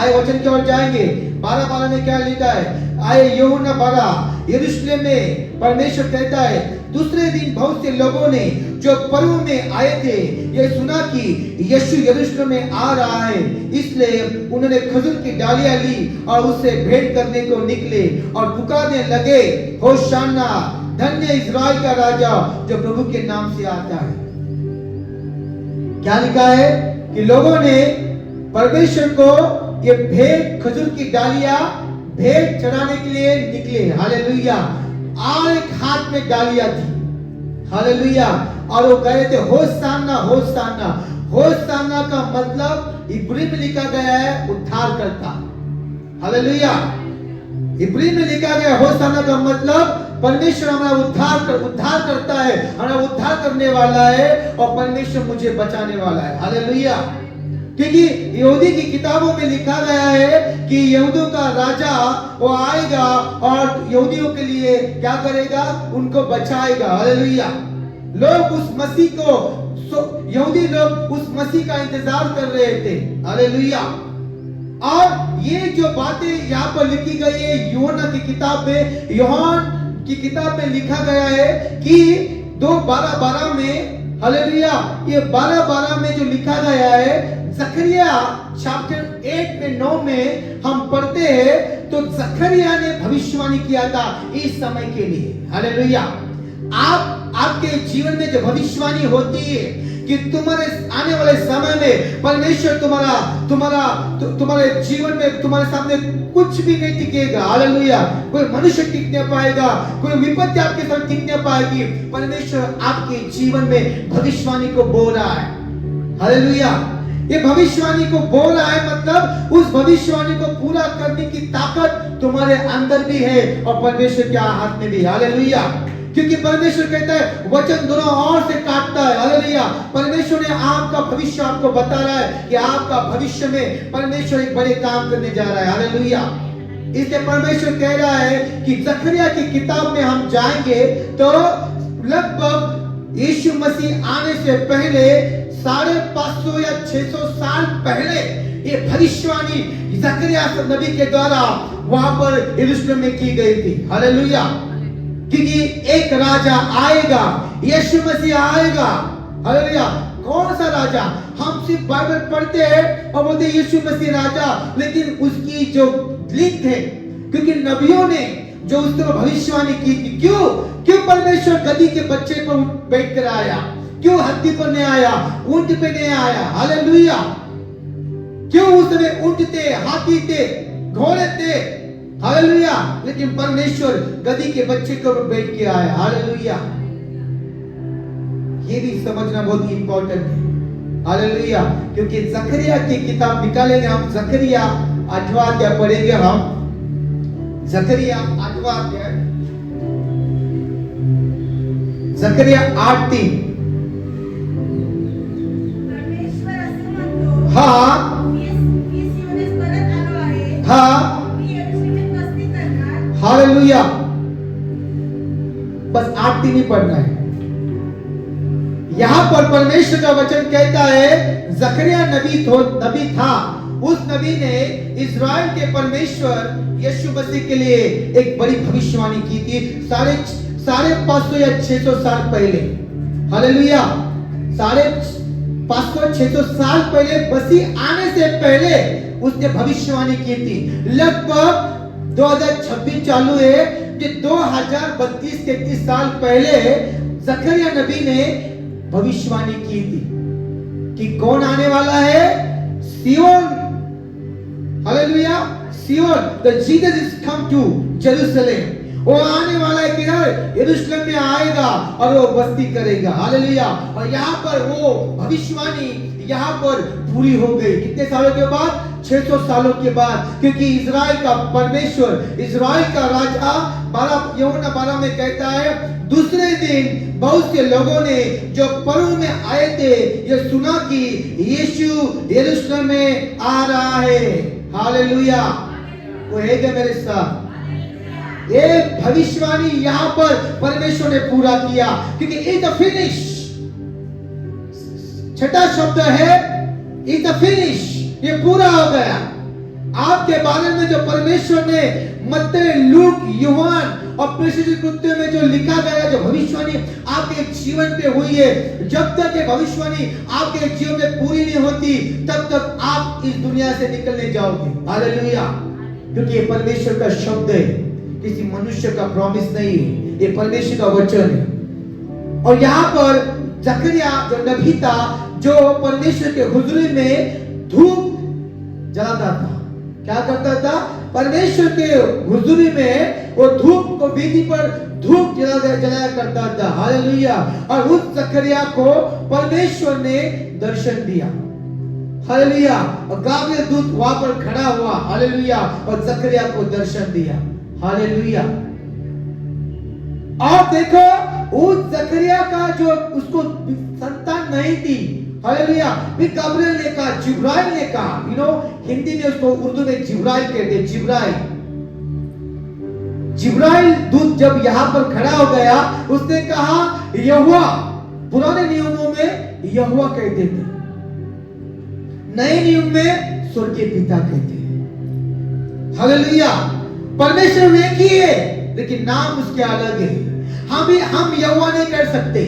आए वचन की ओर जाएंगे। 12 में क्या लिखा है? आए यूहन्ना बड़ा यरूशलेम में, परमेश्वर कहता है दूसरे दिन बहुत से लोगों ने जो पर्व में आए थे ये सुना कि यीशु यरूशलेम में आ रहा है, इसलिए उन्होंने खजूर की डालियां ली और उससे भेंट करने को निकले और पुकारने लगे, होशाना, धन्य इज़राइल का राजा जो प्रभु के नाम से आता है। क्या लिखा है कि लोगों ने परमेश्वर को ये भेंट, खजूर की डालियां भेंट चढ़ाने के लिए निकले। हालेलुया। और एक हाथ में डालियां थी। हालेलुया। और वो कह रहे थे होशाना, होशाना। होशाना का मतलब इब्री में लिखा गया है उद्धार करता। हालेलुया। इब्री में लिखा गया होशाना का मतलब परमेश्वर हमारा उद्धार करता है, हमारा उद्धार करने वाला है और परमेश्वर मुझे बचाने वाला है। हालेलुया। क्योंकि यहूदी की किताबों में लिखा गया है कि यहूदियों का राजा वो आएगा और यहूदियों के लिए क्या करेगा? उनको बचाएगा। हालेलुया। लोग उस मसीह को, यहूदी लोग उस मसीह का इंतजार कर रहे थे। हालेलुया। और ये जो बातें यहाँ पर लिखी गई है यूहन्ना की किताब में, यूहन्ना की किताब में लिखा गया है कि 2:12 में, हालेलुया, ये 12:12 में जो लिखा गया है, जकरिया चैप्टर 8 में 9 में हम पढ़ते हैं तो जकरिया ने भविष्यवाणी किया था इस समय के लिए। हालेलुया। आपके जीवन में जो भविष्यवाणी होती है कि तुम्हारे आने वाले समय में परमेश्वर तुम्हारे जीवन में तुम्हारे सामने कुछ भी नहीं टिकेगा। हालेलुया। कोई मनुष्य टिक नहीं पाएगा, कोई विपत्ति आपके साथ टिक नहीं पाएगी। परमेश्वर आपके जीवन में भविष्यवाणी को बोल रहा है। हालेलुया। ये भविष्यवाणी को बोल रहा है मतलब उस भविष्यवाणी को पूरा करने की ताकत तुम्हारे अंदर भी है और परमेश्वर के हाथ में भी। हालेलुया। क्योंकि परमेश्वर कहता है वचन दोनों ओर से काटता है। हालेलुया। परमेश्वर ने आपका भविष्य आपको बता रहा है कि आपका भविष्य में परमेश्वर एक बड़े काम करने जा रहा है। हालेलुया। इसलिए परमेश्वर कह रहा है कि जकरिया की किताब में हम जाएंगे तो लगभग यीशु मसीह आने से पहले 550 या 600 साल पहले ये भविष्यवाणी जकरिया नबी के द्वारा वहां पर यरूशलेम में की गई थी। हालेलुया। क्योंकि एक राजा आएगा, यीशु मसीह आएगा। हालेलुया। कौन सा राजा? हम सिर्फ बाइबल पढ़ते हैं और बोलते हैं यीशु मसीह राजा, लेकिन उसकी जो लिंक है, क्योंकि नबियों ने जो उस तरह भविष्यवाणी की थी। क्यों परमेश्वर गधी के बच्चे पर बैठ कर आया? क्यों हत्ती पर नहीं आया? ऊंट पे नहीं आया? हालेलुया। क्यों उस समय ऊंट थे, हाथी थे, घोड़े थे? हालेलुया। लेकिन परमेश्वर गधी के बच्चे को बैठ के आया। हालेलुया। ये भी समझना बहुत इंपॉर्टेंट है। हालेलुया। क्योंकि जकरिया की किताब निकालेंगे हम, जकरिया 8वां अध्याय पढ़ेंगे हम। जकरिया 8वां अध्याय, जकरिया 8:3। हाँ हाँ। हालेलुया। बस 8:3 ही पढ़ना है। यहां पर परमेश्वर का वचन कहता है जकरिया नबी था। उस नबी ने इज़राइल के परमेश्वर यीशु मसीह के लिए एक बड़ी भविष्यवाणी की थी 550 या 600 साल पहले। हालेलुया। 550-600 साल पहले मसीह आने से पहले उसने भविष्यवाणी की थी। लगभग 2026 चालू है कि 2032-33 साल पहले जकरिया नबी ने भविष्यवाणी की थी कि कौन आने वाला है? सियोन। Hallelujah. सियोन, the Jesus is come to Jerusalem। वो आने वाला है कि यरूशलेम में आएगा और वो बस्ती करेगा। हालेलुया। और यहाँ पर वो भविष्यवाणी यहाँ पर पूरी हो गई। कितने सालों के बाद? 600 सालों के बाद। क्योंकि इज़राइल का परमेश्वर, इज़राइल का राजा यूहन्ना 12 में कहता है दूसरे दिन बहुत से लोगों ने जो पर्व में आए थे ये सुना कि यीशु यरूशलेम में आ रहा है। हालेलुया। वो है क्या मेरे साथ? एक भविष्यवाणी यहाँ पर परमेश्वर ने पूरा किया क्योंकि इट फिनिश। छठा शब्द है इट फिनिश। ये पूरा हो गया। आपके बारे में जो परमेश्वर ने मत्ती, लूक, यूहन्ना और प्रेषित कृत्यों में जो लिखा गया, जो भविष्यवाणी आपके जीवन पे हुई है, जब तक ये भविष्यवाणी आपके जीवन में पूरी नहीं होती तब तक आप इस दुनिया से निकलने जाओगे। हालेलुया। क्योंकि ये परमेश्वर का शब्द है, किसी मनुष्य का प्रॉमिस नहीं है, ये परमेश्वर का वचन है। और यहाँ पर जकरिया जो नबी था, जो परमेश्वर के हुजूरी में धूप जलाता था, क्या करता था? परमेश्वर के हुजूरी में वो धूप को वेदी पर धूप जलाया करता था। हालेलुया। और उस जकरिया को परमेश्वर ने दर्शन दिया। हालेलुया। और गाब्रिएल दूत वहां पर खड़ा हुआ। हालेलुया। और जकरिया को दर्शन दिया। हालेलुया। और देखो, उस जकरिया का जो उसको संतान नहीं थी, हालेलुया, भी गाब्रिएल ने कहा, जिब्राइल ने कहा, हिंदी में उसको उर्दू में जिब्राइल कहते हैं। जिब्राइल दूत जब यहाँ पर खड़ा हो गया, उसने कहा यहोवा। पुराने नियमों में यहोवा कहते थे, नए नियम में स्वर्गीय पिता कहते हैं। हालेलुया। परमेश्वर एक ही है, लेकिन नाम उसके अलग है। हम यहोवा नहीं कर सकते,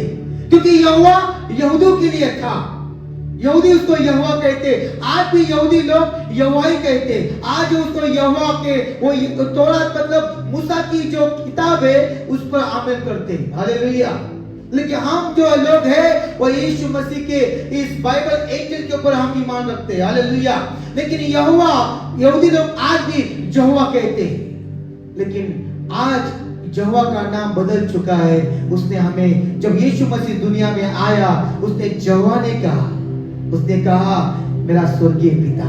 क्योंकि यहोवा यहूदियों के लिए था। यहूदी उसको यहोवा कहते, आज भी यहूदी लोग यहोवा ही कहते। आज उसको यहोवा के, वो तौरात मतलब मूसा की जो किताब है उस पर अमल करते। हालेलुया। लेकिन हम जो लोग हैं वो यीशु मसीह के इस बाइबल एंजल के ऊपर हम ईमान रखते हैं। हालेलुया। लेकिन यहोवा यहूदी लोग आज भी यहोवा कहते हैं, लेकिन आज यहोवा का नाम बदल चुका है। उसने हमें, जब यीशु मसीह दुनिया में आया, उसने यहोवा ने कहा, उसने कहा मेरा स्वर्गीय पिता।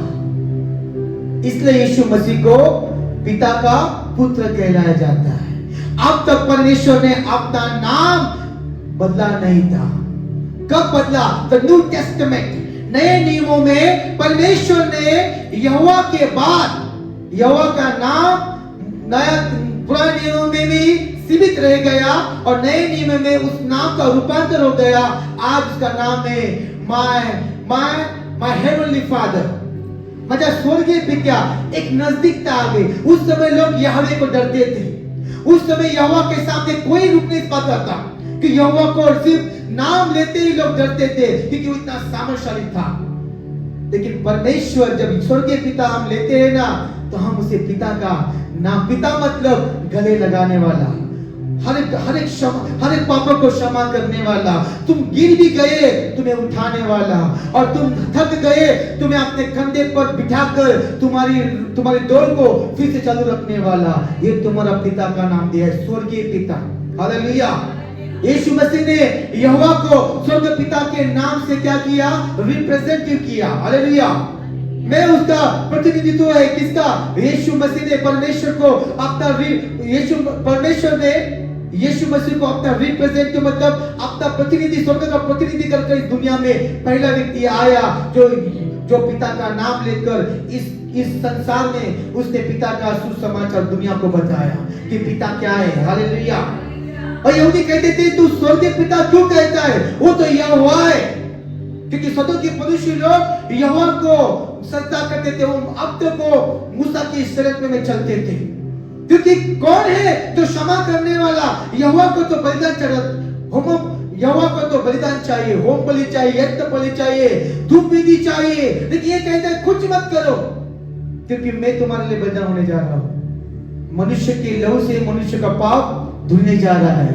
इसलिए यीशु मसीह को पिता का पुत्र कहलाया जाता है। अब तक परमेश्वर ने अपना नाम बदला नहीं था। कब बदला? द न्यू टेस्टामेंट, नए नियमों में परमेश्वर ने यहोवा के बाद यहोवा का नाम नया, पुराने नियमों में भी सीमित रह गया और नए नियम में उस नाम का रूपांतर हो गया। आज उसका नाम है माय हेवनली फादर, मतलब स्वर्गीय पिता। एक नजदीकता आ गई। उस समय लोग यहोवा को डरते थे। उस समय यहोवा के सामने कोई रुक नहीं पाता था कि यहोवा को सिर्फ नाम लेते ही लोग डरते थे, क्योंकि वो इतना सामर्थ्यशाली था। लेकिन परमेश्वर, जब स्वर्गीय पिता हम लेते हैं ना, तो हम उसे पिता का नाम, पिता मतलब गले लगाने वाला, हर एक पापों को क्षमा करने वाला, तुम गिर भी गए तुम्हें उठाने वाला, और तुम थक गए तुम्हें अपने कंधे पर बिठाकर तुम्हारी दौड़ को फिर से चालू रखने वाला। ये तुम्हारा पिता का नाम दिया है, स्वर्गीय पिता। हालेलुया। यीशु मसीह ने यहोवा को स्वर्ग पिता के नाम से क्या किया? रिप्रेजेंटेटिव किया। हालेलुया। मैं उसका प्रतिनिधित्व है। किसका? यीशु मसीह ने परमेश्वर को अपना, परमेश्वर ने यीशु मसीह को अपना रिप्रेजेंटेटिव मतलब अपना प्रतिनिधि, स्वर्ग का प्रतिनिधि करके इस दुनिया में पहला व्यक्ति आया जो पिता का नाम लेकर इस संसार में उसने पिता का सुसमाचार दुनिया को बताया कि पिता क्या है। हालेलुया। और यहूदी कहते थे तू स्वर्गीय पिता क्यों कहता है? वो तो यहोवा है, क्योंकि सदों के मनुष्य लोग यहोवा को सजदा करते थे। वो अब तक को मूसा की शरीयत में चलते थे, क्योंकि कौन है जो क्षमा करने वाला? यहोवा को तो बलिदान यहोवा को तो बलिदान चाहिए, होम बलि चाहिए, यज्ञ बलि चाहिए, धूप विधि चाहिए। लेकिन ये कहता है कुछ मत करो, क्योंकि मैं तुम्हारे लिए बलिदान होने जा रहा हूं। मनुष्य के लहू से मनुष्य का पाप धुलने जा रहा है।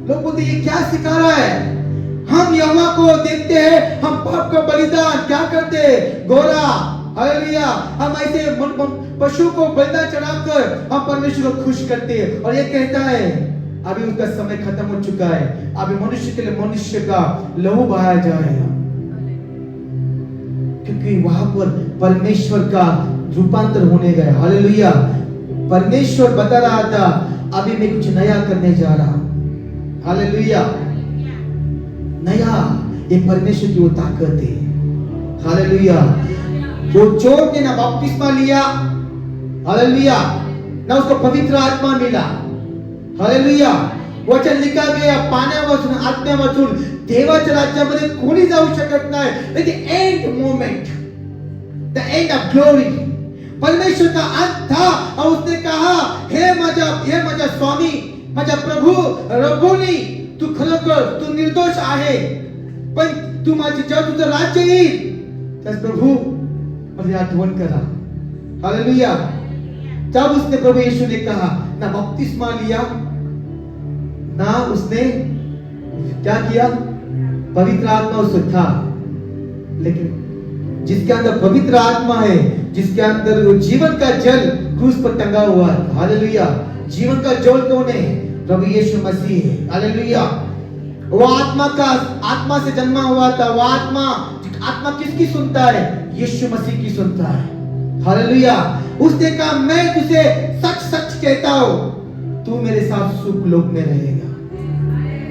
लोग बोलते ये क्या सिखा रहा है? हम यहोवा को देखते हैं, हम पाप का बलिदान क्या करते? गोरा, हालेलुया, हम ऐसे पशु को बलिदान चढ़ाकर हम परमेश्वर को खुश करते हैं। और ये कहता है अभी उसका समय खत्म हो चुका है, अभी मनुष्य के लिए मनुष्य का लहू बहाया जाएगा, क्योंकि वहां पर परमेश्वर का रूपांतर होने गया। हालेलुया। परमेश्वर बता रहा था अभी मैं कुछ नया करने जा रहा हूं। हालेलुया। नया, ये परमेश्वर की वो ताकत है। हालेलुया। वो चोर ने ना बपतिस्मा लिया, हालेलुया, ना उसको पवित्र आत्मा मिला। हालेलुया। वचन लिखा गया पाण्यावाचून आत्म्यावाचून देवाच्या राज्यामध्ये कोणी जाऊ शकत नाही. लेकिन end moment, the end of glory, परमेश्वर का अंत था और उसने कहा, हे माझा स्वामी, माझा प्रभू रब्बोनी, तू खरोखर तू निर्दोष आहे, पण तू माझे जेव्हा तुझं राज्य येईल त्यास प्रभू मला आठवण करा. हालेलुया. तब उसने प्रभु यीशु ने कहा, ना बपतिस्मा लिया, ना उसने क्या किया, पवित्र आत्मा उसमें था, लेकिन जिसके अंदर पवित्र आत्मा है, जिसके अंदर वो जीवन का जल क्रूस पर टंगा हुआ है. हालेलुया. जीवन का जल कौन है? प्रभु यीशु मसीह है. हालेलुया. वो आत्मा से जन्मा हुआ था. वो आत्मा किसकी सुनता है? यीशु मसीह की सुनता है. हालेलुया. उसने कहा, मैं तुझे सच सच कहता हूं, तू मेरे साथ सुख लोक में रहेगा.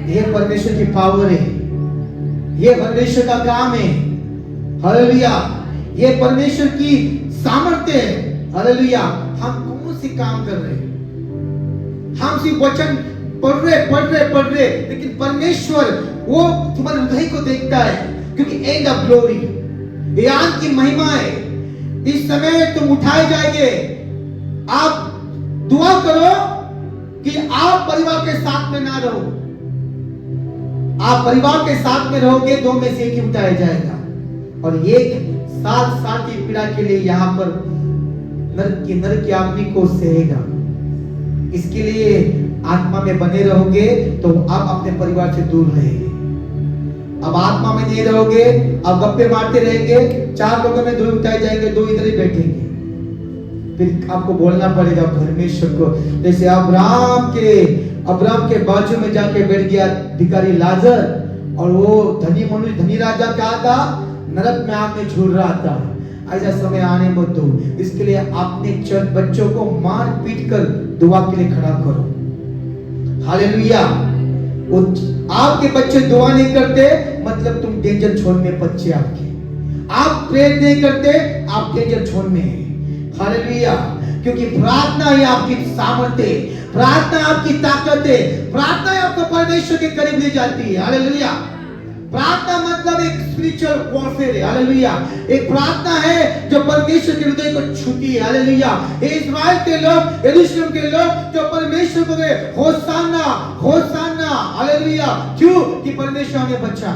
ये परमेश्वर की पावर है, ये परमेश्वर का काम है. हालेलुया. ये परमेश्वर की सामर्थ्य है. हालेलुया. हम कौन सी काम कर रहे हैं? हम सिर्फ वचन पढ़ रहे, लेकिन परमेश्वर वो तुम्हारे हृदय को देखता है, क्योंकि एंड ऑफ ग्लोरी, बयान की महिमा है. इस समय तुम उठाए जाएंगे. आप दुआ करो कि आप परिवार के साथ में ना रहो. आप परिवार के साथ में रहोगे, दो में से एक ही उठाया जाएगा. और एक 7 साल की पीड़ा के लिए यहाँ पर नरक की आदमी को सहेगा. इसके लिए आत्मा में बने रहोगे तो आप अपने परिवार से दूर रहेंगे. अब आत्मा में नहीं रहोगे, अब गप्पे मारते रहेंगे, 4 लोगों में 2 उठाए जाएंगे, 2 इधर ही बैठेंगे. फिर आपको बोलना पड़ेगा परमेश्वर को. जैसे अब्राहम के बाजू में जाके बैठ गया भिखारी लाजर, और वो धनी राजा क्या था? नरक में आग में झूल रहा था. ऐसा समय आने मत दो. इसके लिए अपने बच्चों को मार पीट कर दुआ के लिए खड़ा करो. हालेलुया. आपके बच्चे दुआ नहीं करते, मतलब तुम डेंजर जोन में बच्चे आपके. आप प्रेयर नहीं करते, आप डेंजर जोन में हैं. हालेलुया. क्योंकि प्रार्थना ही आपकी सामर्थ्य है, प्रार्थना आपकी ताकत है, प्रार्थना आपको परमेश्वर के करीब ले जाती है. हालेलुया. प्रार्थना मतलब एक स्पिरिचुअल वॉरफेयर है. हालेलुया. एक प्रार्थना है जो परमेश्वर के हृदय को छूती है. हालेलुया. इस्राएल के लोग, यरूशलेम के लोग जो परमेश्वर को गए, होसाना होसाना. हालेलुया. क्यों? कि परमेश्वर हमें बचा,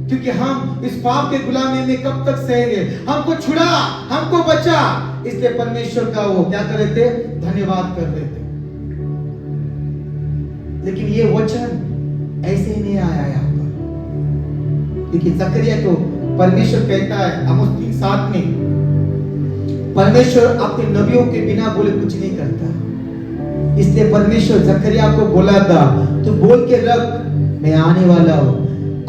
क्योंकि हम इस पाप के गुलामी में कब तक सहेंगे. हमको छुड़ा, हमको बचा, इसलिए परमेश्वर का वो क्या कर रहे थे? धन्यवाद कर रहे थे. लेकिन ये वचन ऐसे ही नहीं आया यहाँ पर, क्योंकि जकरिया को परमेश्वर कहता है आमोस 3:7 में, परमेश्वर अपने नबियों के बिना बोले कुछ नहीं करता. इसलिए परमेश्वर जकरिया को बोला था, तू बोल के रख, मैं आने वाला हूं.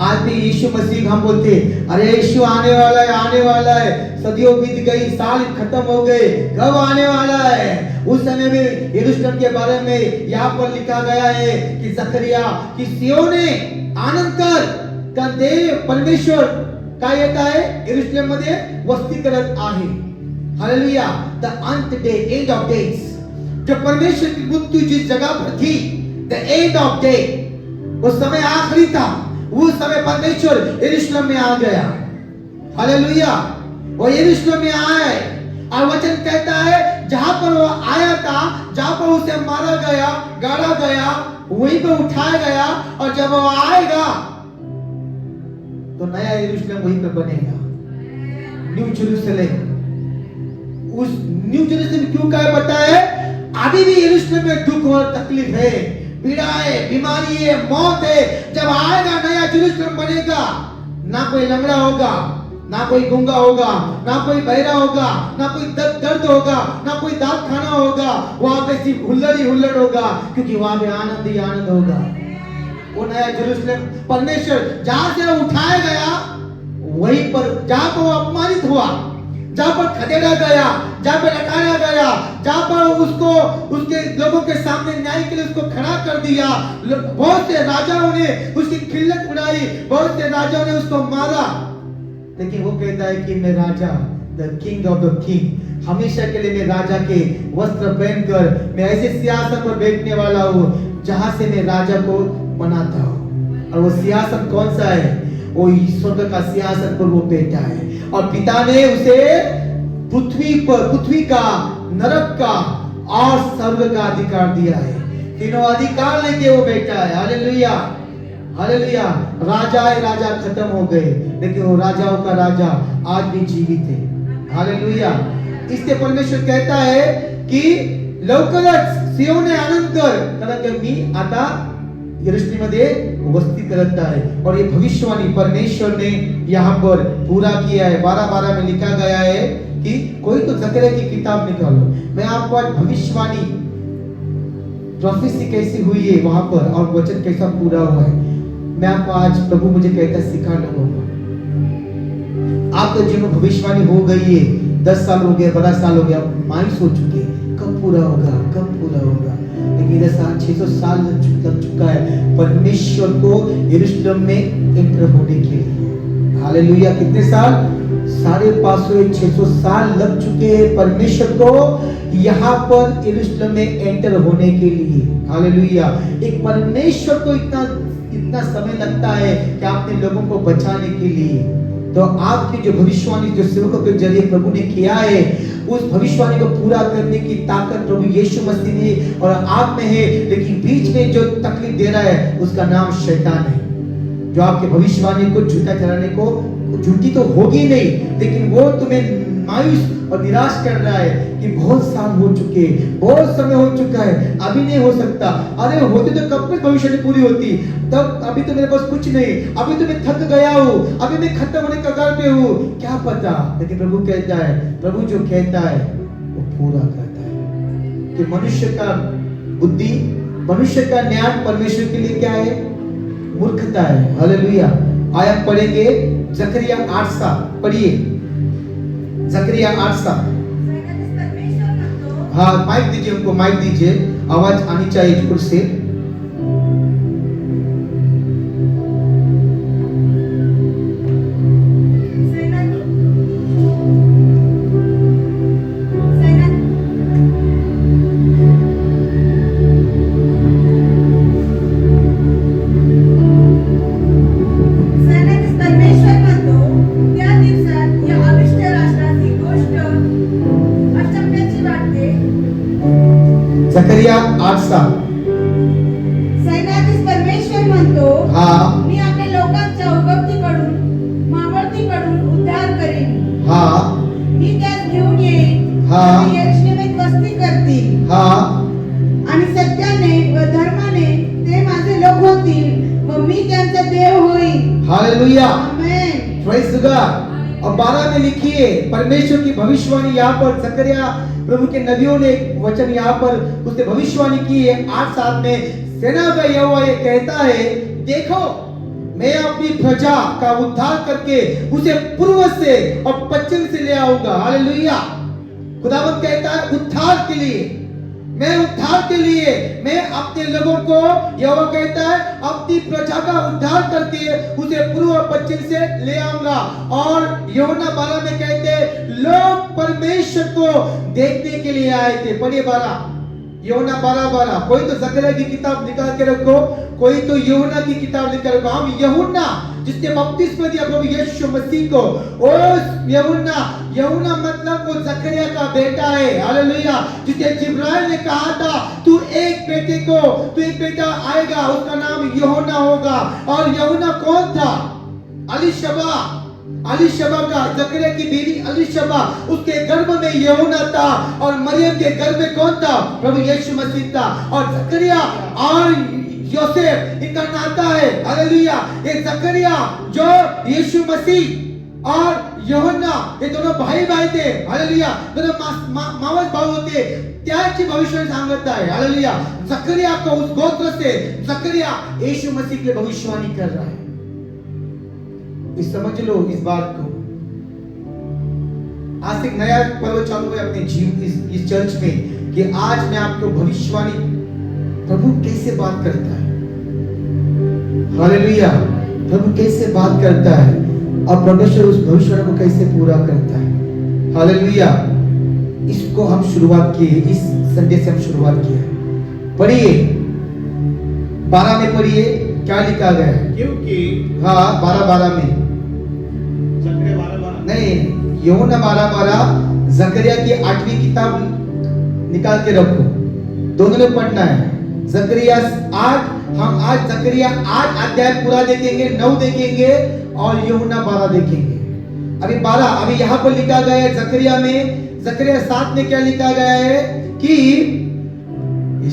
आज भी यीशु मसीह हम बोलते, अरे यीशु आने वाला है. सदियों बीत गई, साल खत्म हो गए, कब आने वाला है? उस समय में यरूशलेम के बारे में यहाँ पर लिखा गया है कि जकरिया की सियोने आनंद कर, का देव परमेश्वर काय येत आहे, यरूशलेम मध्ये वस्ती करत आहे. हालेलुया. द अंत डे, एंड ऑफ डेज. जब परमेश्वर की मृत्यु जिस जगह पर थी, द एंड ऑफ डे, उस समय आखिरी था. उस समय परमेश्वर यरूशलेम में आ गया. हालेलुया. वो यरूशलेम में आए, और वचन कहता है जहां पर वो आया था, जहां पर उसे मारा गया, गाड़ा गया, वहीं पर उठाया गया. और जब वो आएगा तो नया यरूशलेम वहीं पर बनेगा, न्यू जेरूशलेम. उस न्यू जेरूशलेम क्यों कहा पता है? अभी भी यरूशलेम में दुख और तकलीफ है, पीड़ा है, बीमारी है, मौत है. जब आएगा नया जेरूशलेम बनेगा, ना कोई लंगड़ा होगा, ना कोई गूंगा होगा, ना कोई बहरा होगा, ना कोई दर्द होगा, ना कोई दांत खाना होगा. वहां पे सिर्फ हुल्लड़ ही हुल्लड़ होगा, क्योंकि वहां पे आनंद ही आनंद होगा. वो नया जेरूशलेम परमेश्वर जहां से उठाया गया, वहीं पर जहां पर वो अपमानित हुआ, जहां पर खदेड़ा गया, जहां पर लटाया गया, जहां पर उसको उसके लोगों के सामने न्याय के लिए उसको खड़ा कर दिया. बहुत से राजाओं ने उसकी खिल्लत उड़ाई, बहुत से राजाओं ने उसको मारा, लेकिन वो कहता है कि मैं राजा, the king of the king, हमेशा के लिए मैं राजा के वस्त्र पहनकर मैं ऐसे सिंहासन पर बैठने वाला हूँ जहां से मैं राजा को बनाता हूँ. और वो सिंहासन कौन सा है? वो ईश्वर का सिंहासन पर वो बैठा है, और पिता ने उसे पृथ्वी का, नरक का और स्वर्ग का अधिकार दिया है। तीनों अधिकार लेके वो बैठा है। Hallelujah, hallelujah. राजा खत्म हो गए, लेकिन वो राजाओं का राजा आज भी जीवित है। हालेलुया। इसलिए परमेश्वर कहता है कि लवकरच सियोने आनंद कर, कारण की मी आता यरूशलेममध्ये वस्ती करत आहे। और ये भविष्यवाणी परमेश्वर ने यहाँ पर पूरा किया है। 12:12 में लिखा गया है कि कोई तो जकरिया की किताब निकालो। मैं आपको आज भविष्यवाणी प्रोफेसी कैसी हुई है वहां पर और वचन कैसा पूरा हुआ है, मैं आपको आज प्रभु मुझे कहता है सिखा लोगों को। आपके जीवन में भविष्यवाणी हो गई है, 10 साल हो गया, 12 साल हो गया, मायूस हो चुके, कब पूरा होगा, कब पूरा होगा। लेकिन 600 साल लग चुका है परमेश्वर को यरूशलेम में एंटर होने के लिए। हालेलुया। कितने साल? 550-600 साल लग चुके हैं परमेश्वर को यहाँ पर यरूशलेम में एंटर होने के लिए। हालेलुया। एक परमेश्वर को इतना समय लगता है कि आपने लोगों को बचाने के लिए। तो आपकी जो भविष्यवाणी जो सेवकों के जरिए प्रभु ने किया है, उस भविष्यवाणी को पूरा करने की ताकत प्रभु यीशु मसीह ने और आप में है। लेकिन बीच में जो तकलीफ दे रहा है उसका नाम शैतान है, जो आपके भविष्यवाणी को झूठा ठहराने को, झूठी तो होगी नहीं, लेकिन वो तुम्हें मायूस और निराश कर रहा है कि बहुत साल हो चुके, बहुत समय हो चुका है, अभी नहीं हो सकता। अरे होती तो कब तक भविष्यवाणी पूरी होती, तब अभी तो मेरे पास कुछ नहीं, अभी तो मैं थक गया हूँ, अभी मैं खत्म होने कगार पे हूँ, क्या पता। लेकिन प्रभु कहता है, प्रभु जो कहता है वो पूरा करता है। कि मनुष्य का बुद्धि, मनुष्य का ज्ञान परमेश्वर के लिए क्या है? मूर्खता है। हालेलुया। आयत पढ़ेंगे जकरिया 8:7 पढ़िए। जकरिया 8:7। हाँ, माइक दीजिए उनको, माइक दीजिए, आवाज आनी चाहिए जोर से। जकरिया 8:7। सैन्याधीश परमेश्वर म्हणतो, हाँ, मी आपल्या लोकांच्या उगवतीकडून मावळतीकडून उद्धार करेन। हाँ, मी त्यास घेऊन येईन, हाँ, आणि यरूशलेमेत वस्ती करतील, हाँ, आणि सत्याने व धर्माने ते माझे लोक होतील व मी त्यांचा देव होईन। हालेलुया। आमेन। Praise God. और 12 में लिखिए परमेश्वर की भविष्यवाणी यहाँ पर जकरिया प्रभु के नबियों ने एक वचन यहाँ पर उसने भविष्यवाणी की है। 8:7 में सेना का यहोवा ये कहता है, देखो मैं अपनी प्रजा का उद्धार करके उसे पूर्व से और पश्चिम से ले आऊंगा। हालेलुया। खुदावंद कहता है उद्धार के लिए, मैं उद्धार के लिए मैं अपने लोगों को, यहोवा कहता है, अपनी प्रजा का उद्धार करके उसे पूर्व और पश्चिम से ले आऊंगा। और यूहन्ना 12 में कहते हैं लोग परमेश्वर को देखने के लिए आए थे। पढ़िए 12, यूहन्ना 12:12। कोई तो जकरिया की किताब निकाल के रखो, कोई तो यूहन्ना की किताब निकाल रखो। हम यूहन्ना जिसने बपतिस्मा दिया प्रभु यीशु मसीह को, उस यूहन्ना मतलब वो जकरिया का बेटा है। हालेलुया। जिसे जिब्राइल ने कहा था तू एक बेटा आएगा, उसका नाम यूहन्ना होगा। और यूहन्ना कौन था? अलीशबा का, जकरिया की बीवी अलीशबा, उसके गर्भ में यूहन्ना था। और मरियम के गर्भ में कौन था? प्रभु यीशु मसीह था। और जकरिया और योसेफ इनका नाता है। हालेलुया। ये जकरिया जो यीशु मसीह और यूहन्ना ये दोनों भाई थे। हालेलुया। दोनों मावस भाऊ होते। त्याची भविष्यवाणी सांगत आहे। हालेलुया। जकरिया को उस गोत्र से जकरिया यीशु मसीह के लिए भविष्यवाणी कर रहा है। इस समझ लो इस बात को। आज एक नया पर्व चालू है अपने जीवन इस चर्च में कि आज मैं आपको भविष्यवाणी प्रभु कैसे बात करता है। हालेलुया। प्रभु कैसे बात करता है और परमेश्वर उस भविष्यवाणी को कैसे पूरा करता है। हालेलुया। इसको हम शुरुआत किए, इस संडे से हम शुरुआत किया। पढ़िए 12 में पढ़िए क्या लिखा गया है। क्योंकि हाँ 12:12 में जकरिया 12:12 नहीं, यूहन्ना 12:12, जकरिया की 8वीं किताब निकाल के रखो, दोनों ने पढ़ना है। जकरिया 8, हम आज जकरिया 8 अध्याय पूरा देखेंगे, 9 देखेंगे और यूहन्ना 12 देखेंगे। अभी 12, अभी यहाँ पर लिखा गया है जकरिया में, जकरिया 7 में क्या लिखा गया है कि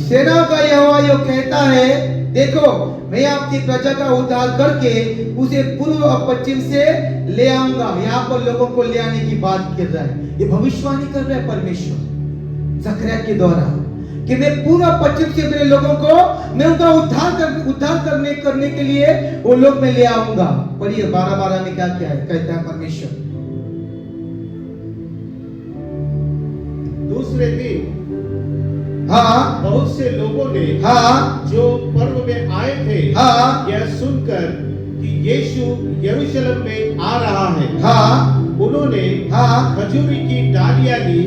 सेनाओं का यहोवा यो कहता है, देखो मैं अपनी प्रजा का उद्धार करके उसे पूर्व और पश्चिम से ले आऊंगा। यहाँ पर लोगों को ले आने की बात कर रहा है, ये भविष्यवाणी कर रहा है परमेश्वर जकरिया के द्वारा कि मैं पूर्व पश्चिम से मेरे लोगों को मैं उनका उद्धार करने के लिए वो लोग मैं ले आऊंगा। पढ़िए 12 में क्या क्या है, कहता है परमेश्वर। दूसरे दिन हाँ बहुत से लोगों ने जो पर्व में आए थे यह सुनकर कि यीशु यरूशलेम में आ रहा है, उन्होंने खजूरी की डालियां ली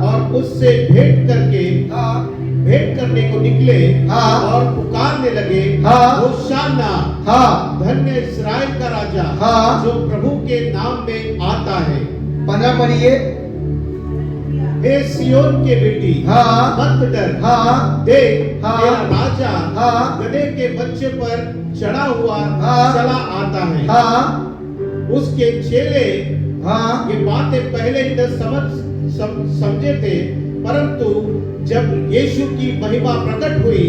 और उससे भेंट करने को निकले और पुकारने लगे, होशाना, धन्य इस्राएल का राजा जो प्रभु के नाम में आता है। 15 पढ़िए। हे सियोन के बेटी, मत डर, देख तेरा राजा गधे के बच्चे पर चढ़ा हुआ चला आता है। उसके चेले ये बातें पहले ही समझे थे, परंतु जब यीशु की महिमा प्रकट हुई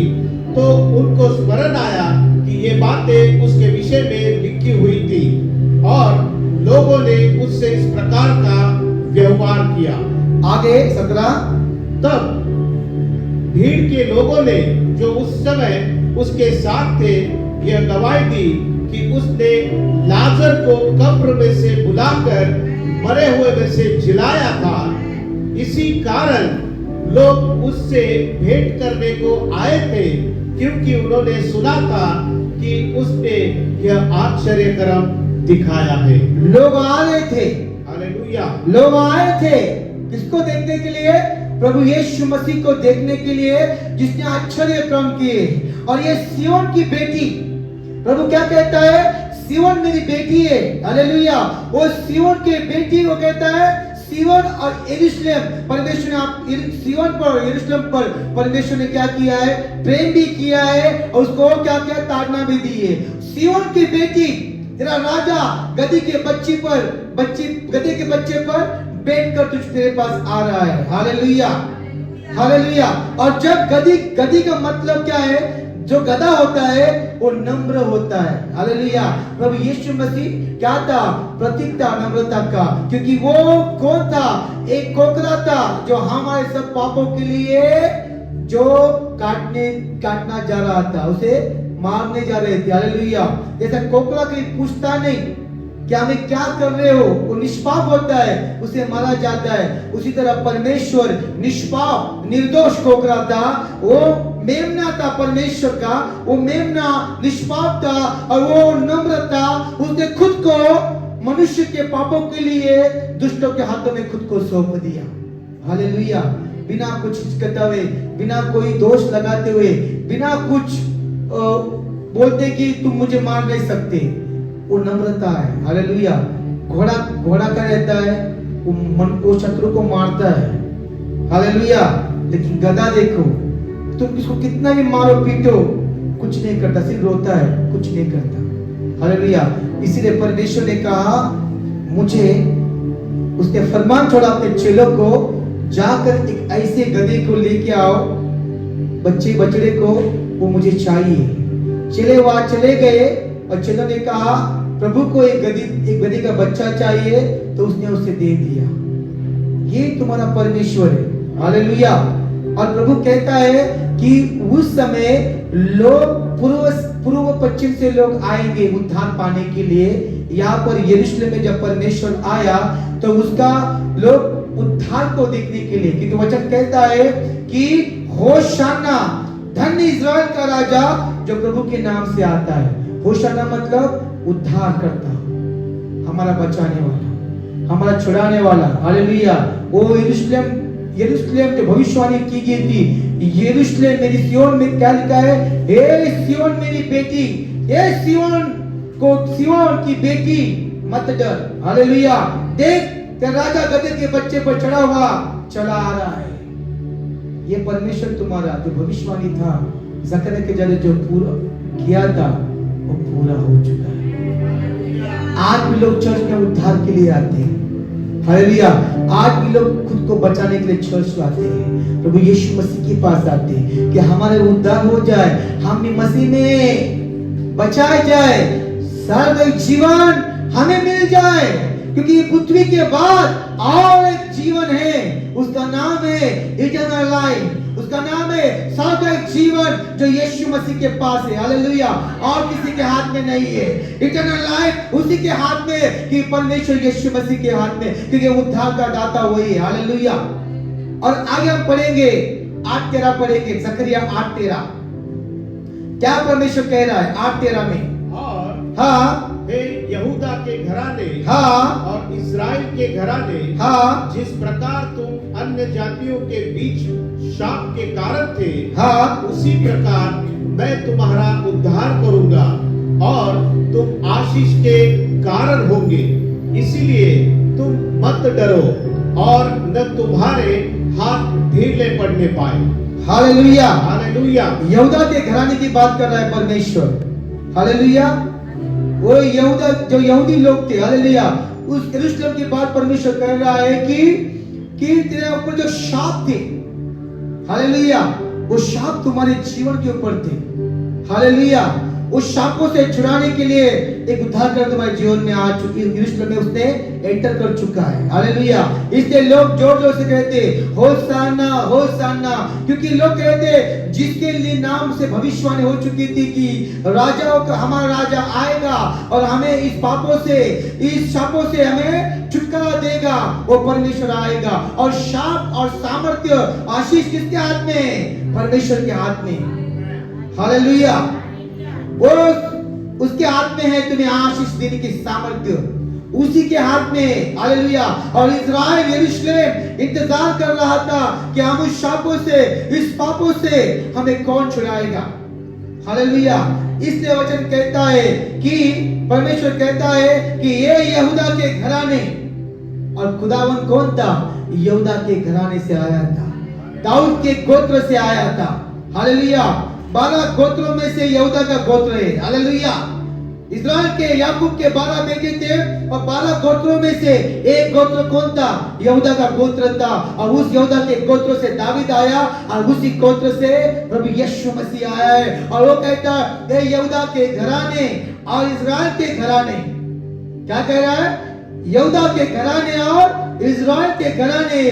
तो उनको स्मरण आया कि ये बातें उसके विषय में लिखी हुई थी और लोगों ने उससे इस प्रकार का व्यवहार किया। आगे 17, तब भीड़ के लोगों ने जो उस समय उसके साथ थे यह गवाही दी कि उसने लाजर को कब्र में से बुलाकर मरे हुए में से जिलाया था। इसी कारण लोग उससे भेंट करने को आए थे, क्योंकि उन्होंने सुना था कि उसने यह आश्चर्य कर्म दिखाया है। लोग आ रहे थे, हालेलुया, लोग आए थे किसको देखने के लिए? प्रभु यीशु मसीह को देखने के लिए जिसने आश्चर्य कर्म किए। और ये सियोन की बेटी, प्रभु क्या कहता है? सियोन मेरी बेटी है, हालेलुया। वो सियोन की बेटी को कहता है, सियोन और यरूशलेम, परमेश्वर ने आप सियोन पर और यरूशलेम पर परमेश्वर ने क्या किया है? प्रेम भी किया है और उसको क्या क्या ताड़ना भी दी है। सियोन की बेटी, तेरा राजा गधी के गधे के बच्चे पर बैठकर तुझ तेरे पास आ रहा है, हालेलुया, हालेलुया। और जब गधी का मतलब क्या है? जो गधा होता है वो नम्र होता है, हालेलुया। प्रभु यीशु मसीह क्या था? प्रतीक था नम्रता का, क्योंकि वो कौन था? एक कोकरा था जो हमारे सब पापों के लिए जो काटना जा रहा था, उसे मारने जा रहे थे, हालेलुया। जैसा कोकरा कोई पूछता नहीं क्या हमें क्या कर रहे हो, वो निष्पाप होता है, उसे मारा जाता है। उसी तरह परमेश्वर निष्पाप निर्दोष कोकरा था, वो मेमना था परमेश्वर का, वो मेमना निष्पाप था और वो नम्र था। उसने खुद को मनुष्य के पापों के लिए दुष्टों के हाथों में खुद को सौंप दिया, हालेलुया। बिना कुछ हिचकिचाए, बिना कोई दोष लगाते हुए, बिना कुछ बोलते कि तुम मुझे मार नहीं सकते, वो नम्रता है, हालेलुया। घोड़ा क्या रहता है? वो शत्रु को मारता है, हालेलुया। लेकिन गधा देखो, तुम किसको कितना भी मारो पीटो, कुछ नहीं करता, सिर्फ रोता है, कुछ नहीं करता, हालेलुया। इसीलिए परमेश्वर ने कहा, मुझे उसने फरमान छोड़ा अपने चेलों को, जाकर एक ऐसे गधे को लेके आओ, बछड़े को, वो मुझे चाहिए। चेले वहां चले गए और चेलों ने कहा, प्रभु को एक गधी का बच्चा चाहिए, तो उसने उसे दे दिया। ये तुम्हारा परमेश्वर है, हालेलुया। और प्रभु कहता है कि उस समय लोग पूर्व पश्चिम से लोग आएंगे उद्धार पाने के लिए। यहाँ पर यरूशलेम में जब परमेश्वर आया तो उसका लोग उद्धार को देखने के लिए, क्योंकि वचन कहता है कि होशाना, धन्य इस्राएल का राजा जो प्रभु के नाम से आता है। होशाना मतलब उद्धार करता, हमारा बचाने वाला, हमारा छुड़ाने वाला, हालेलुया। वो यरूशलेम जो भविष्यवाणी की गई थी, यरूशलेम मेरी सियोन में क्या लिखा है? हे सियोन मेरी बेटी, हे सियोन की बेटी मत डर, हालेलुया। देख कि राजा गधे के बच्चे पर चढ़ा हुआ चला आ रहा है। ये परमेश्वर तुम्हारा जो भविष्यवाणी था जकरिया के जरिए जो पूरा किया था वो पूरा हो चुका है। आज भी लोग चर्च में उद्धार के लिए आते हैं। हालेलुया। आज भी लोग खुद को बचाने के लिए चर्च आते हैं, प्रभु यीशु मसीह के पास आते हैं कि हमारे उद्धार हो जाए, हम भी मसीह में बचाए जाए, सर्वैक जीवन हमें मिल जाए। क्योंकि ये पृथ्वी के बाद और एक जीवन है, उसका नाम है इटर्नल लाइफ, उसका नाम है सर्वैक जीवन जो यीशु मसीह के पास है। हालेलुया। और किसी के हाथ में नहीं है। इटर्नल लाइफ उसी के हाथ में है कि परमेश्वर यीशु मसीह के हाथ में, क्योंकि उद्धार का दाता वही है। हालेलुया। और आगे हम पढ़ेंगे 8:13 पढ़ेंगे, जकरिया 8:13 क्या परमेश्वर कह रहा है 8:13 में। और हाँ हे यहूदा के घराने हाँ और इस्राएल के घराने, हाँ जिस प्रकार तुम अन्य जातियों के बीच शाप के कारण थे, हाँ उसी प्रकार मैं तुम्हारा उद्धार करूंगा और तुम आशीष के कारण होंगे। इसीलिए तुम मत डरो और न तुम्हारे हाथ ढीले पड़ने पाए। हालेलुया। हालेलुया। यहूदा के घराने की बात कर रहा है परमेश्वर। हालेलुया। वो यहूदा जो यहूदी लोग थे, हालेलुया, उस यरूशलेम की बात परमेश्वर कह रहा है कि तेरे ऊपर जो शाप थे, हालेलुया, वो शाप तुम्हारे जीवन के ऊपर थे। हालेलुया। उस शापों से छुड़ाने के लिए एक उद्धारकर्ता तुम्हारे जीवन में आ चुकी है, यरूशलेम में उसने एंटर कर चुका है। हालेलुया। इसलिए लोग जोर जोर से कहते होसाना होसाना, क्योंकि लोग कहते जिसके लिए नाम से भविष्यवाणी हो चुकी थी कि राजाओं का हमारा राजा आएगा और हमें इस पापों से इस शापों से हमें छुटकारा देगा, वो परमेश्वर आएगा। और शाप और सामर्थ्य आशीष किसके हाथ में? परमेश्वर के हाथ में। हालेलुया। वो उसके हाथ में है तुम्हें आशीष देने की सामर्थ्य, उसी के हाथ में है। हालेलुया। और इस्राएल यरूशलेम इंतजार कर रहा था कि हम उस शापों से इस पापों से हमें कौन छुड़ाएगा। हालेलुया। इसलिए वचन कहता है कि परमेश्वर कहता है कि ये यहूदा के घराने, और खुदावन कौन था? यहूदा के घराने से आया था, दाऊद के गोत्र से आया था। हालेलुया। 12 गोत्रों में से यहूदा का गोत्र है। हालेलुया। इस्राएल के याकूब के 12 बेटे थे और 12 गोत्रों में से एक गोत्र कौन था? यहूदा का गोत्र था। और उस यहूदा के गोत्र से दावीद आया और उसी गोत्र से प्रभु यीशु मसीह आया है। और वो कहता है यहूदा के घराने और इस्राएल के घराने, क्या कह रहा है? यहूदा के घराने और इस्राएल के घराने,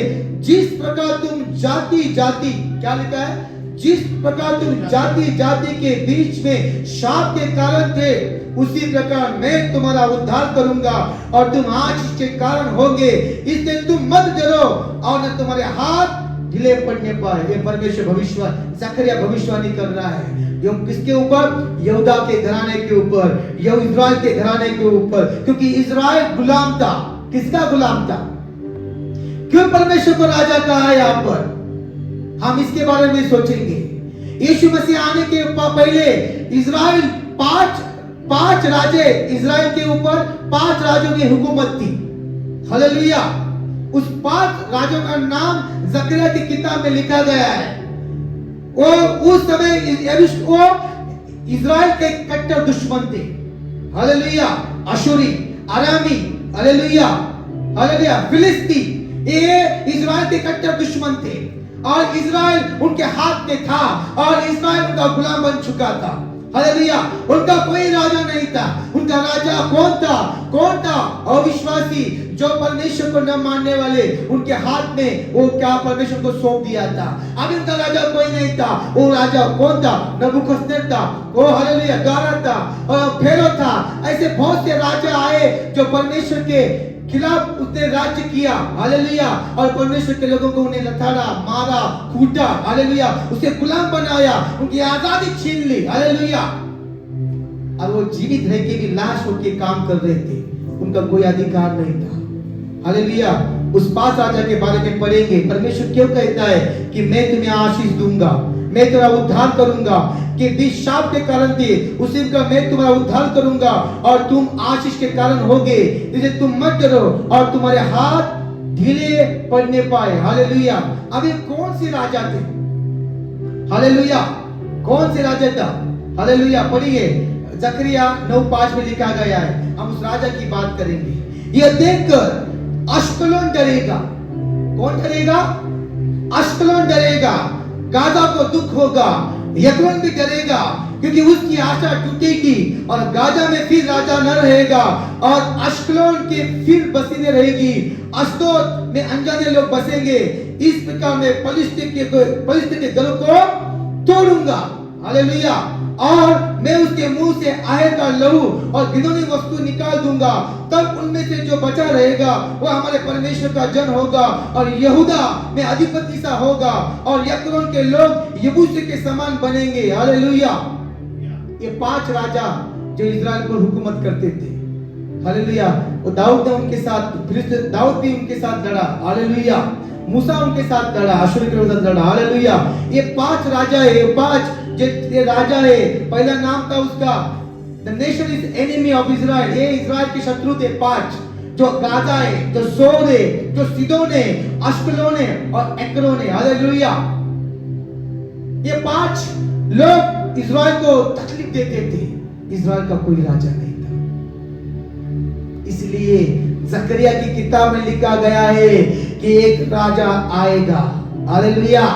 जिस प्रकार तुम जाति जाति, क्या लिखा है? जिस प्रकार तुम जाति जाति के बीच में शाप के कारण थे, उसी प्रकार मैं तुम्हारा उद्धार करूंगा और तुम आशीष के कारण होंगे। इसलिए तुम मत डरो और न तुम्हारे हाथ ढीले पड़ने पाए। ये परमेश्वर भविष्यवाणी, जकरिया भविष्यवाणी कर रहा है। यो किसके ऊपर? यहूदा के घराने के ऊपर, यह इस्राएल के घराने के ऊपर, क्योंकि इस्राएल गुलाम था। किसका गुलाम था? क्यों परमेश्वर को राजा कहा है यहाँ पर? हम इसके बारे में सोचेंगे। यीशु मसीह आने के पहले इस्राएल पांच राजे, इस्राएल के ऊपर 5 राजों की हुकूमत थी। हालेलुया। उस 5 राजों का नाम जकरिया की किताब में लिखा गया है। वो उस समय वो इस्राएल के कट्टर दुश्मन थे। हालेलुया। अशूरी, अरामी, हालेलुया, हालेलुया, फिलिस्ती, ये इस्राएल के कट्टर दुश्मन थे और इस्राएल उनके हाथ में था और इस्राएल उनका गुलाम बन चुका था। हालेलुया। उनका कोई राजा नहीं था। उनका राजा कौन था? कौन था? अविश्वासी, जो परमेश्वर को न मानने वाले, उनके हाथ में वो क्या परमेश्वर को सौंप दिया था। अब इनका राजा कोई नहीं था। वो राजा कौन था? नबूकदनेस्सर था, वो हालेलुया दारा था और फेरो था। ऐसे बहुत से राजा आए जो परमेश्वर के खिलाफ उसने राज्य किया। हालेलुया। और परमेश्वर के लोगों को उन्हें लताड़ा, मारा, कूटा। हालेलुया। उसे गुलाम बनाया, उनकी आजादी छीन ली। हालेलुया। और वो जीवित रह के भी लाश होके काम कर रहे थे, उनका कोई अधिकार नहीं था। हालेलुया। उस 5 राजा के बारे में पढ़ेंगे। परमेश्वर क्यों कहता है कि मैं तुम्हें आशीष दूंगा, मैं तुम्हारा उद्धार करूंगा, कि जिस शाप के कारण थे उसी का मैं तुम्हारा उद्धार करूंगा, और तुम आशीष के कारण होगे, जिसे तुम मत डरो और तुम्हारे हाथ ढीले पड़ने पाए। हालेलुया। अभी कौन से राजा थे? हालेलुया। कौन से राजा था? हालेलुया। पढ़िए जकरिया 9:5 में लिखा गया है, हम उस राजा की बात करेंगे। यह देखकर अश्कलोन डरेगा। कौन डरेगा? अश्कलोन डरेगा, गाजा को दुख होगा, यकरोन भी डरेगा, क्योंकि उसकी आशा टूटेगी और गाजा में फिर राजा न रहेगा, और अश्कलोन के फिर बसीने रहेगी। अश्दोद में अनजाने लोग बसेंगे। इस प्रकार मैं पलिश्ती के दलों को तोड़ूंगा। हालेलुया। और मैं उसके मुंह से आहेर का लहू और घिनौनी वस्तु निकाल दूंगा। तब उनमें से जो बचा रहेगा वह हमारे परमेश्वर का जन होगा, और यहूदा में अधिपति सा होगा, और यकरोन के लोग यबूसी के समान बनेंगे। हालेलुया। ये 5 राजा जो इजराइल पर हुकूमत करते थे। हालेलुया। वो दाऊद ने उनके साथ, फिर दाऊद भी उनके साथ लड़ा। हालेलुया। मूसा उनके साथ लड़ा, अश्शूर के साथ लड़ा। हालेलुया। ये 5 राजा है, ये 5 ये राजा है। पहला नाम था उसका the nation is enemy of Israel. ये इजराइल के शत्रु थे 5, जो गाजा है, जो सोर है, जो सिदोन है, अश्कलोन है और एक्रोन है। हालेलुया। ये 5 लोग इजराइल को तकलीफ देते थे। इजराइल का कोई राजा नहीं था। इसलिए जकरिया की किताब में लिखा गया है कि एक राजा आएगा। हालेलुया।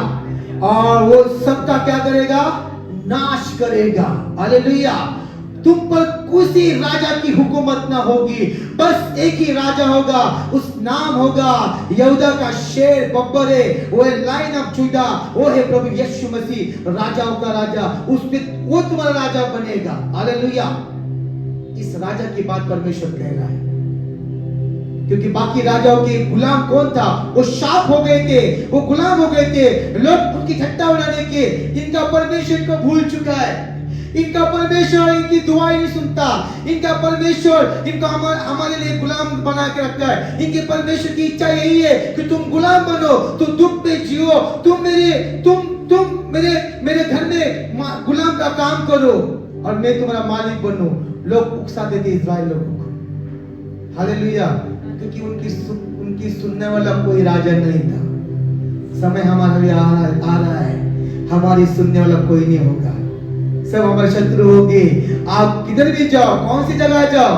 और वो सबका क्या करेगा? नाश करेगा। हालेलुया। तुम पर किसी राजा की हुकूमत ना होगी, बस एक ही राजा होगा। उस नाम होगा यहूदा का शेर बब्बर है, वो है लाइन ऑफ जुदा, वो है प्रभु यीशु मसीह, राजाओं का राजा। उस पे वो तुम्हारा राजा बनेगा। हालेलुया। इस राजा की बात परमेश्वर कह रहा है, क्योंकि बाकी राजाओं के गुलाम कौन था? वो शाप हो गए थे, वो गुलाम हो गए थे। लोग उनकी ठट्टा उड़ाने के, इनका परमेश्वर को भूल चुका है, इनका परमेश्वर इनकी दुआएं नहीं सुनता, इनका परमेश्वर इनको हमारे लिए गुलाम बना के रखा है। इनके परमेश्वर की इच्छा यही है कि तुम गुलाम बनो, तुम दुख में जियो, तुम मेरे घर में गुलाम का काम करो और मैं तुम्हारा मालिक बनूं। लोग उकसाते थे इस्राएल लोगों को। हालेलुया। क्योंकि उनकी सुनने वाला कोई राजा नहीं था। समय हमारा भी आ रहा है, हमारी सुनने वाला कोई नहीं होगा, सब हमारे शत्रु होंगे। आप किधर भी जाओ, कौन सी जगह जाओ,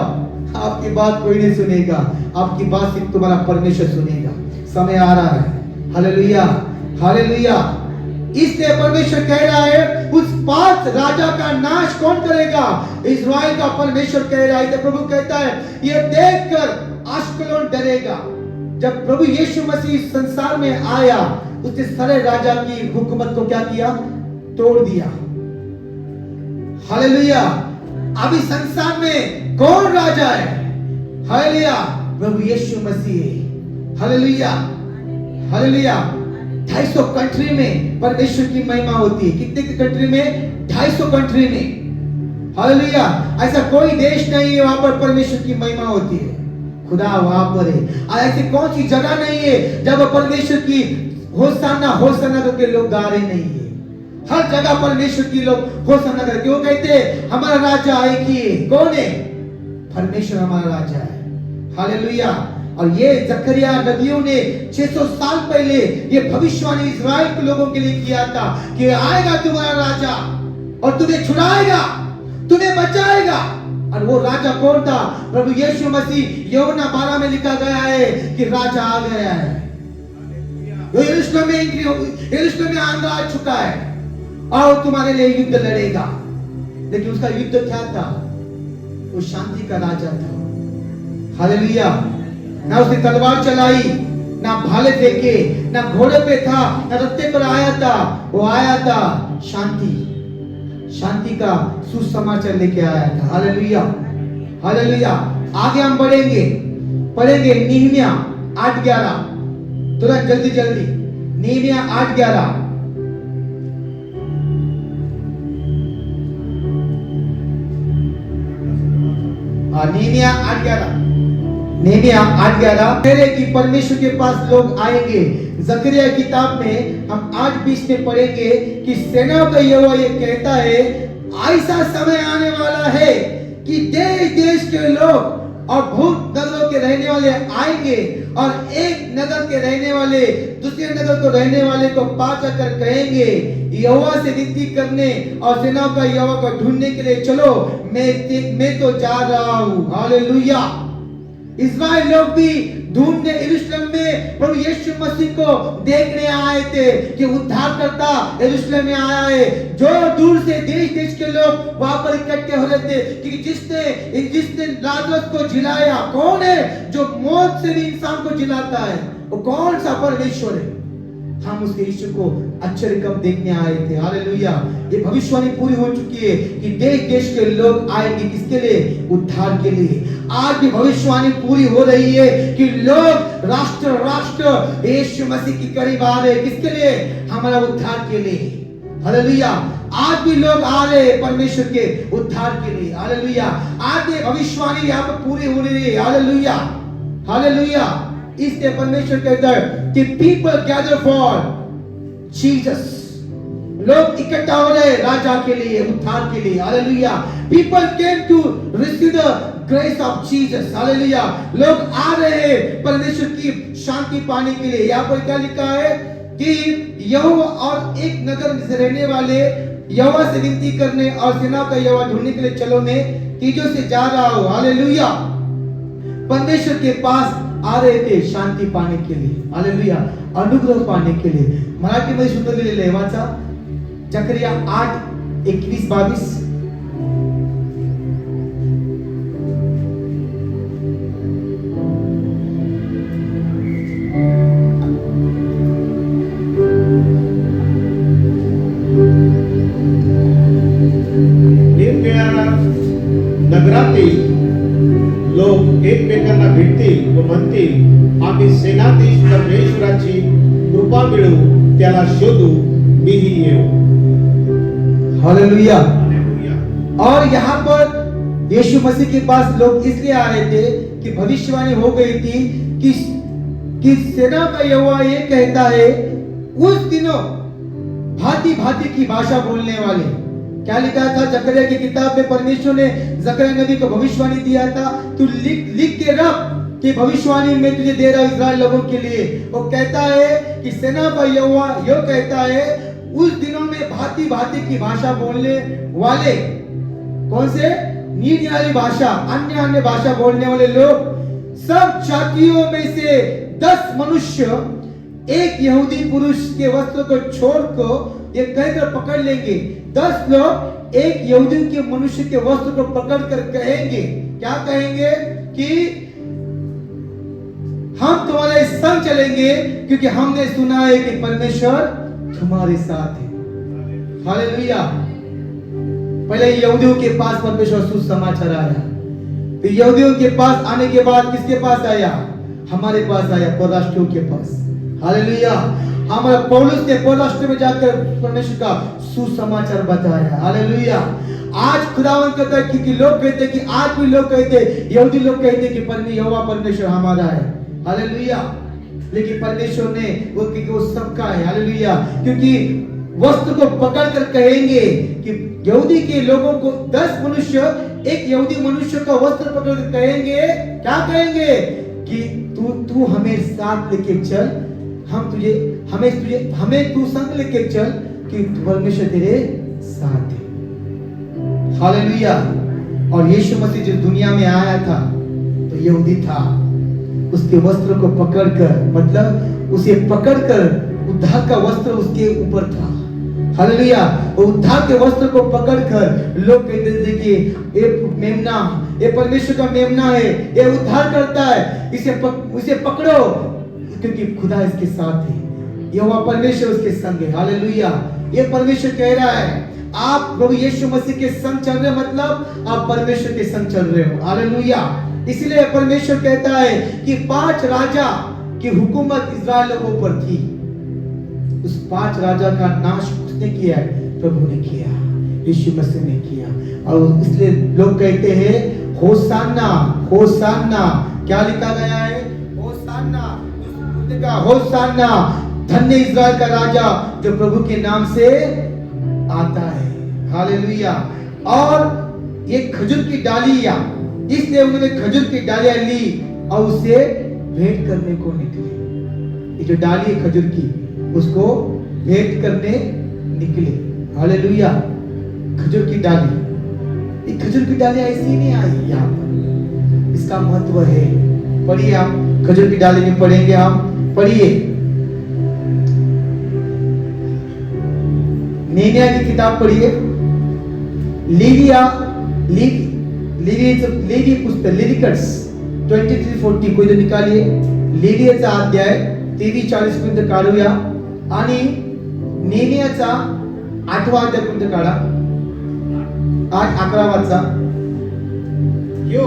आपकी बात कोई नहीं सुनेगा, आपकी बात सिर्फ तुम्हारा परमेश्वर सुनेगा। समय आ रहा है। हालेलुया। हालेलुया। इसलिए परमेश्वर कह रहा है उस 5 राजा का नाश कौन करेगा? इस्राएल का परमेश्वर कह रहा है। तो प्रभु कहता है ये देखकर अश्कलोन डरेगा। जब प्रभु यीशु मसीह संसार में आया, उसने सारे राजा की हुकूमत को क्या किया? तोड़ दिया। हालेलुया। अभी संसार में कौन राजा है? हालेलुया। प्रभु यीशु मसीह। हालेलुया। हालेलुया। 250 कंट्री में परमेश्वर की महिमा होती है। कितने की कंट्री में? 250 कंट्री में। हालेलुया। ऐसा कोई देश नहीं है वहां पर परमेश्वर की महिमा होती है। खुदा वहां पर है। ऐसी कौन सी जगह नहीं है जब परमेश्वर की होसाना होसाना के लोग गा रहे नहीं है। हर जगह परमेश्वर की लोग होसाना करते। क्यों कहते हैं? हमारा राजा एक ही है। कौन है? परमेश्वर हमारा राजा है। हालेलुया। और ये जकरिया नबियों ने 600 साल पहले ये भविष्यवाणी इस्राएल के लोगों के लिए किया था कि आएगा तुम्हारा राजा और तुम्हें छुड़ाएगा, तुम्हें बचाएगा। और वो राजा कौन था? प्रभु यीशु मसीह। यूहन्ना 12 में लिखा गया है कि राजा आ गया है। यरूशलेम में आ चुका है और तुम्हारे लिए युद्ध लड़ेगा। लेकिन उसका युद्ध क्या था? वो शांति का राजा था। हालेलुया। ना उसने तलवार चलाई, ना भाले फेंके, ना घोड़े पे था, ना रत्ते पर आया था। वो आया था शांति का सुसमाचार लेके आया था। हालेलुया। हालेलुया। आगे हम बढ़ेंगे, पढ़ेंगे नहम्याह 8:11। तुरंत जल्दी नहम्याह 8:11। नहम्याह 8:11 नेहमिया 8:11 पहले कि परमेश्वर के पास लोग आएंगे। जकरिया किताब में हम 8:20 में पढ़ेंगे कि सेनाओं का यहोवा ये कहता है, ऐसा समय आने वाला है कि देश देश के लोग और भूत नगरों के रहने वाले आएंगे और एक नगर के रहने वाले दूसरे नगर को रहने वाले को पाकर कर कहेंगे, यहोवा से विनती करने और सेनाओं का यहोवा को ढूंढने के लिए चलो, मैं तो जा रहा हूं। हालेलुया। इस्राएल लोग भी ढूंढने यरूशलेम में प्रभु यीशु मसीह को देखने आए थे कि उद्धारकर्ता यरूशलेम में आया है। जो दूर से देश देश के लोग वहां पर इकट्ठे हो रहे थे कि जिसने लाजरस को जिलाया, कौन है जो मौत से भी इंसान को जिलाता है? वो कौन सा परमेश्वर है? हम उसके यीशु को आश्चर्य कब देखने आए थे। हालेलुया। ये भविष्यवाणी पूरी हो चुकी है कि देश देश के लोग आएंगे, किसके लिए? उद्धार के लिए। आज भी भविष्यवाणी पूरी हो रही है कि लोग राष्ट्र राष्ट्र यीशु मसीह की करीब आ रहे, किसके लिए? हमारा उद्धार के लिए। हालेलुया। आज भी लोग आ रहे हैं परमेश्वर के उद्धार के लिए। हालेलुया। आज ये भविष्यवाणी यहाँ पर पूरी हो रही है। हालेलुया। हालेलुया। इसलिए परमेश्वर कहता है कि पीपल गैदर फॉर जीसस। लोग इकट्ठा हो रहे राजा के लिए, उद्धार के लिए। Hallelujah. People came to receive the grace of Jesus. Hallelujah. लोग आ रहे हैं परमेश्वर की शांति पाने के लिए। यहाँ पर क्या लिखा है कि यहोवा और एक नगर में रहने वाले यहोवा से विनती करने और सेना का यहोवा ढूंढने के लिए चलो, मैं तीजों से जा रहा हूं। हालेलुया। परमेश्वर के पास आ रहे थे शांति पाने के लिए। हालेलुया। अनुग्रह पाने के लिए। मराठी मध्ये सुद्धा लिहिलेलं आहे, वाचा जकरिया 8:21-22। नगरातील लोक एकमेकांना भेटतील व म्हणतील, आम्ही सेनाधीश परमेश्वराची कृपा मिळवू, त्याला शोधू, मीही येऊ। हालेलुया। और यहाँ पर यीशु मसीह के पास लोग इसलिए आ रहे थे कि भविष्यवाणी हो गई थी कि सेना का यहोवा ये कहता है, उस दिनों भांति भांति की भाषा बोलने वाले। क्या लिखा था जकरिया की किताब में? परमेश्वर ने जकरिया नबी को भविष्यवाणी दिया था, तू लिख के रख कि भविष्यवाणी मैं तुझे दे रहा हूं इस्राएल लोगों के लिए। वो कहता है कि सेना का यहोवा यो कहता है, उस दिनों में भांति भांति की भाषा बोलने वाले, कौन से? निराली भाषा, अन्य अन्य भाषा बोलने वाले लोग, सब जातियों में से 10 मनुष्य एक यहूदी पुरुष के वस्त्र को छोड़कर ये कहकर पकड़ लेंगे। 10 लोग एक यहूदी के मनुष्य के वस्त्र को पकड़कर कहेंगे, क्या कहेंगे? कि हम तुम्हारे संग चलेंगे क्योंकि हमने सुना है कि परमेश्वर तुम्हारे साथ है। हालेलुया। पहले यहूदियों के पास परमेश्वर सुसमाचार आया, फिर यहूदियों के पास आने के बाद किसके पास आया? हमारे पास आया, परराष्ट्रियों के पास। हालेलुया। हमारा पौलुस ने परराष्ट्र में जाकर परमेश्वर का सुसमाचार बताया। हालेलुया। आज खुदावंद कहता है कि लोग कहते कि आज भी लोग कहते, यहूदी लोग कहते कि यहोवा परमेश्वर हमारा है। हालेलुया। लेकिन परमेश्वर ने वो सबका है। हालेलुया। क्योंकि वस्त्र को पकड़कर कहेंगे कि यहूदी के लोगों को 10 मनुष्य एक यहूदी मनुष्य का वस्त्र पकड़कर कहेंगे, क्या कहेंगे? कि तू हमें साथ लेके चल, हमें तू संग लेके चल कि परमेश्वर तेरे साथ है। हालेलुया। और यीशु मसीह जो दुनिया में आया था तो यहूदी था, उसके वस्त्र को पकड़कर, मतलब उसे पकड़कर उद्धार का वस्त्र उसके ऊपर था। हालेलुया। उद्धार के वस्त्र को पकड़कर लोग कहते थे कि ये परमेश्वर का मेमना है, ये उद्धार करता है, इसे पकड़ो क्योंकि खुदा इसके साथ है, यहोवा परमेश्वर उसके संग है। हालेलुया। ये परमेश्वर कह रहा है, आप प्रभु यीशु मसीह के संग चल रहे, मतलब आप परमेश्वर के संग चल रहे हो। हालेलुया। इसलिए परमेश्वर कहता है कि 5 राजा की हुकूमत इस्राएल लोगों पर थी, उस 5 राजा का नाश किसने किया है? प्रभु ने किया, यीशु मसीह ने किया। और इसलिए लोग कहते हैं होसाना, होसाना, क्या लिखा गया है? होसाना, देखा होसाना, धन्य इस्राएल का राजा जो प्रभु के नाम से आता है। हालेलुया। और ये खजूर की डालियां, इसलिए उन्होंने खजूर की डालियां ली और उसे भेंट करने को निकले। ये जो डाली है खजूर की, उसको भेंट करने निकले। हालेलुया। खजूर की डाली, ये खजूर की डाली ऐसी नहीं आई यहाँ पर, इसका महत्व है। पढ़िए आप, खजूर की डाली में पढ़ेंगे हम, पढ़िए नेहमिया की किताब पढ़िए, लेवी पुस्तक लेविटिकस 23:40 कोई तो निकालिए। लेवीचा अध्याय 23:40 पर्यंत काढूया आणि नेहमियाचा 8वा अध्याय पर्यंत काढा, 8-11वाचा। यो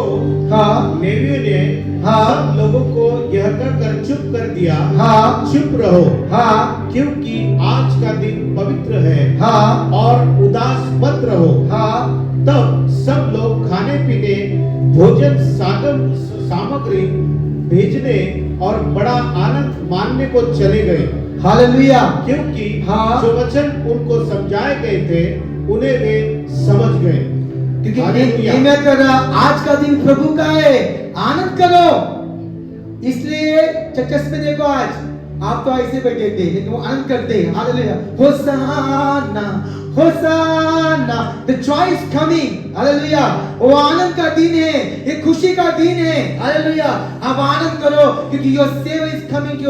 हाँ, लेवियों ने हाँ, सब लोगों को यह कहकर चुप कर दिया, हाँ, चुप रहो, हाँ, क्योंकि आज का दिन पवित्र है, हाँ, और उदास मत रहो। हाँ, तब सब लोग खाने पीने, भोजन सामग्री भेजने और बड़ा आनंद मानने को चले गए। हालेलुया। क्योंकि हाँ, जो वचन उनको समझाए गए थे उन्हें वे समझ गए। क्योंकि हालेलुया। नेहमिया कर रहा, आज का दिन प्रभु का है, आनंद करो। इसलिए चर्च में देखो, आज आप तो ऐसे बैठे थे लेकिन वो आनंद करते हैं। Hallelujah. Hosanna, hosanna, the joy is coming. Hallelujah. वो आनंद का दिन है, ये खुशी का दिन है। हालेलुया। आप आनंद करो क्योंकि your saviour is coming to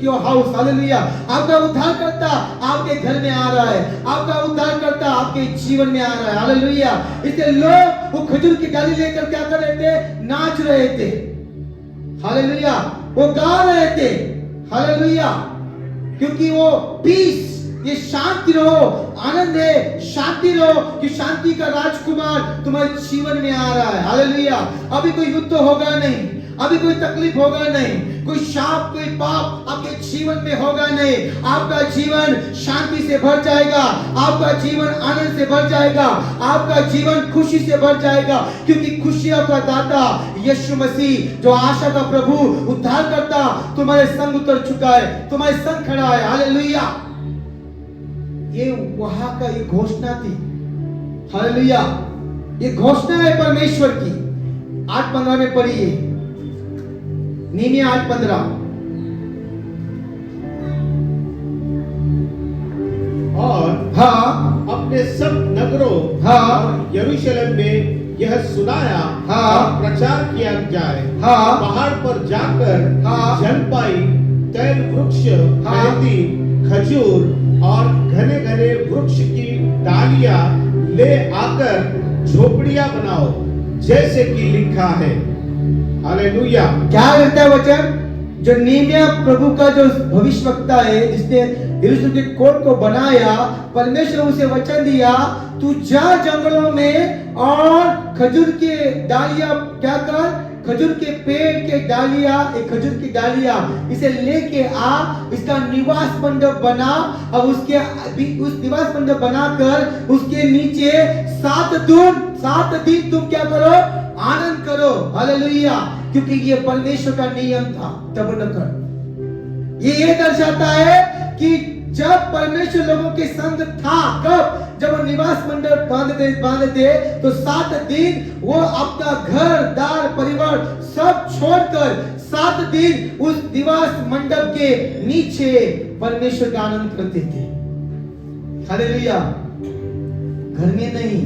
your house. Hallelujah. आपका उद्धारकर्ता आपके घर में आ रहा है, आपका उद्धारकर्ता आपके जीवन में आ रहा है। हालेलुया। इसलिए लोग वो खजूर की डाली लेकर क्या कर रहे थे? नाच रहे थे। हालेलुया। वो गा रहे थे। हालेलुया। क्योंकि वो पीस, ये शांति रहो, आनंद है, शांति रहो कि शांति का राजकुमार तुम्हारे जीवन में आ रहा है। हालेलुया। अभी कोई युद्ध होगा नहीं, अभी कोई तकलीफ होगा नहीं, कोई शाप, कोई पाप आपके जीवन में होगा नहीं। आपका जीवन शांति से भर जाएगा, आपका जीवन आनंद से भर जाएगा, आपका जीवन खुशी से भर जाएगा, क्योंकि खुशियों का दाता यीशु मसीह, जो आशा का प्रभु, उद्धार करता, तुम्हारे संग उतर चुका है, तुम्हारे संग खड़ा है। हालेलुया। ये वहां का ये घोषणा थी। हालेलुया। ये घोषणा है परमेश्वर की। 8:15 में पढ़िए, नेहमिया 8:15। और हाँ, अपने सब नगरों हाँ, और यरूशलेम में यह सुनाया, हाँ, और प्रचार किया जाए, हाँ, पहाड़ पर जाकर हाँ, जलपाई, तैल वृक्ष, हाँ, मेहंदी, खजूर और घने घने वृक्ष की डालियां ले आकर झोपड़ियां बनाओ, जैसे कि लिखा है। हालेलुया। क्या कहता है वचन? जो नेहमिया प्रभु का जो भविष्यवक्ता है, जिसने यरूशलेम के कोट को बनाया, परमेश्वर उसे वचन दिया, तू जा जंगलों में और खजूर के डालियां क्या कर, खजूर के पेड़ के डालियां, एक खजूर की डालियां इसे लेके आ, इसका निवास मंडप बना, और उस निवास मंडप बनाकर उसके नीचे 7 दिन तुम क्या करो? आनंद करो। हालेलुया। क्योंकि ये परमेश्वर का नियम था। तबरकल ये दर्शाता है कि जब परमेश्वर लोगों के संग था, कब? जब वो निवास मंडप बांधते तो 7 दिन वो अपना घर दार परिवार सब छोड़कर 7 दिन उस निवास मंडप के नीचे परमेश्वर का आनंद करते थे। हालेलुया। घर में नहीं,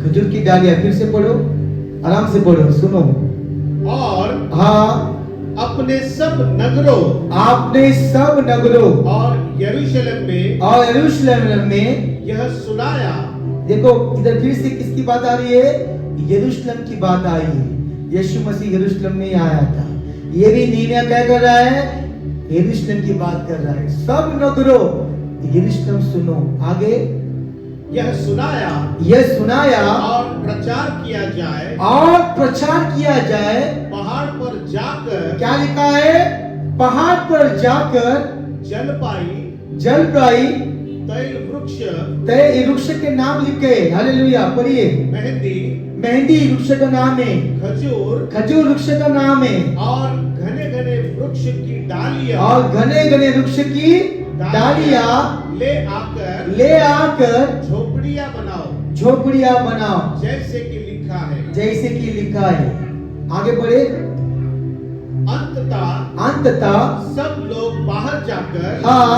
खजूर की डालियां, फिर से पढ़ो, आराम से पढ़ो, सुनो। और हाँ, अपने सब नगरों, आपने सब नगरों और यरूशलेम में यह सुनाया। देखो, इधर फिर से किसकी बात आ रही है? यरूशलेम की बात आई है। यीशु मसीह यरूशलेम में आया था। ये भी नेहमिया क्या कर रहा है? यरूशलेम की बात कर रहा है। सब नगरों, यरूशलेम सुनो। आगे यह सुनाया और प्रचार किया जाए, पहाड़ पर जाकर, क्या लिखा है? पहाड़ पर जाकर जलपाई, तैल वृक्ष, तय वृक्ष के नाम लिखे। हालेलुया। पढ़िए। मेहंदी, मेहंदी वृक्ष का नाम है, खजूर खजूर वृक्ष का नाम है, और घने घने वृक्ष की डालियां और घने घने वृक्ष की डालियां ले आकर झोपड़ियां बनाओ, जैसे कि लिखा है। जैसे कि लिखा है। आगे बढ़े। अंततः सब लोग बाहर जाकर हाँ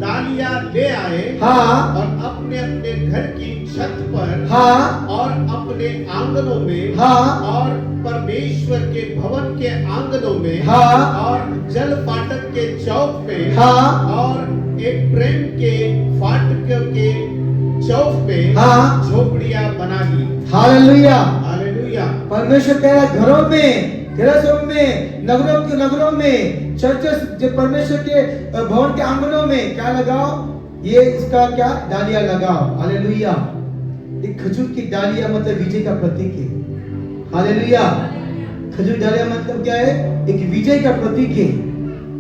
डालियां ले आए हाँ और अपने अपने घर की छत पर हाँ और अपने आंगनों में हाँ और परमेश्वर के भवन के आंगनों में हाँ और जल फाटक के चौक में हाँ और एक प्रेम के फाटक के चौक में हाँ झोपड़ियां बना ली। हालेलुया। हालेलुया। परमेश्वर कह रहा है, घरों में, गिरजाघरों में, नगरों में, चर्चेस, जो परमेश्वर के भवन के आंगनों में क्या लगाओ? ये इसका क्या डालियां लगाओ। हालेलुया। एक खजूर की डालियां मतलब विजय का प्रतीक है। हालेलुया। खजूर डालियां मतलब क्या है? एक विजय का प्रतीक है।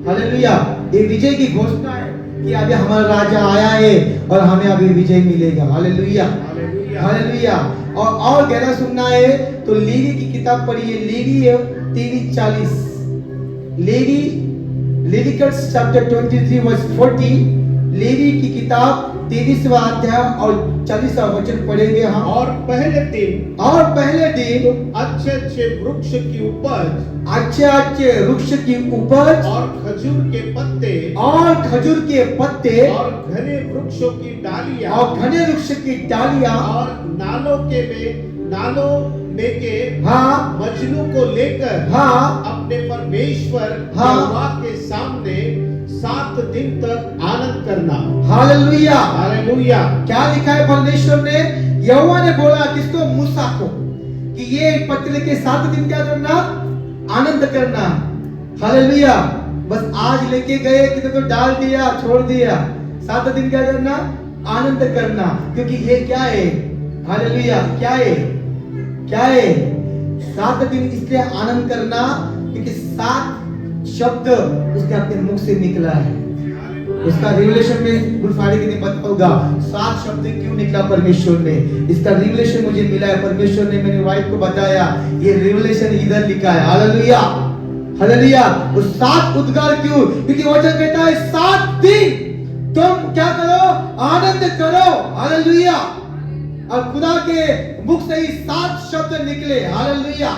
हालेलुया। ये विजय की घोषणा है कि अभी हमारा राजा आया है और हमें अभी विजय मिलेगा। हालेलुया। हालेलुया। और गहरा सुनना है तो लेवी की किताब पढ़िए। Levi 23:40। Leviticus chapter 23 verse 40। Levi की किताब 23वां अध्याय और 40वां वचन पढ़ेंगे हम। और पहले दिन अच्छे अच्छे वृक्ष की उपज और खजूर के पत्ते और घने वृक्षों की डालियां और नालों में के मजनू को लेकर अपने परमेश्वर यहोवा के सामने 7 दिन तक आनंद करना। हालेलुया। हालेलुया। क्या लिखा है परमेश्वर ने? यहोवा ने बोला किसको? मूसा को, कि ये पत्र के 7 दिन क्या करना? आनंद करना। हालेलुया। बस आज लेके गए कि तो डाल दिया, छोड़ दिया। 7 दिन क्या करना? आनंद करना। क्योंकि ये क्या है? हालेलुया। क्या है? 7 दिन इसलिए आनंद करना क्योंकि 7 शब्द उसने अपने मुख से निकला है। उसका रिवलेशन में गुरफाड़ी के लिए बता होगा 7 शब्द क्यों निकला परमेश्वर ने। इसका रिवलेशन मुझे मिला है। परमेश्वर ने मेरे वाइफ को बताया, ये रिवलेशन इधर लिखा है। हालेलुया। हालेलुया। वो 7 उद्गार क्यों? क्योंकि वचन कहता है 7 दिन तुम क्या करो? आनंद करो। हालेलुया। और खुदा के मुख से ही 7 शब्द निकले। हालेलुया।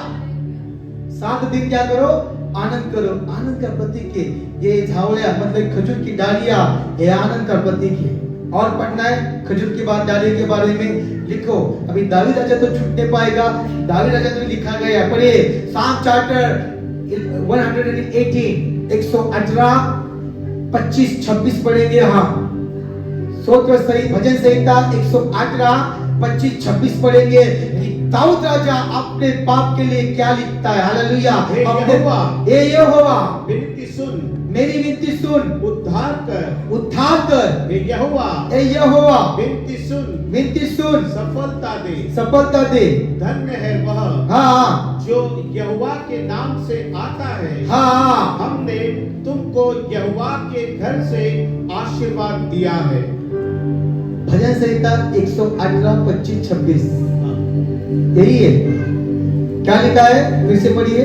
7 दिन क्या करो? आनंद करो। आनंद का प्रतीक है ये झावड़िया, मतलब खजूर की डालियां, ये आनंद का प्रतीक है। और पढ़ना है खजूर के बाद डालियों के बारे में लिखो। अभी दावीद राजा तो छूट नहीं पाएगा। दावीद राजा तो लिखा गया। पढ़िए साम चैप्टर 118 118 25 26 पढ़ेंगे। हाँ, स्तोत्र सहित भजन संहिता 118 25 26 पढ़ेंगे कि दाऊद राजा अपने पाप के लिए क्या लिखता है। हालेलुया। हे यहोवा विनती सुन, मेरी विनती सुन, उद्धार कर। हे यहोवा विनती सुन, सफलता दे। धन्य है वह जो यहोवा के नाम से आता है। हमने तुमको यहोवा के घर से आशीर्वाद दिया है। भजन संहिता 118 25 26 यही है। क्या लिखा है? फिर से पढ़िए।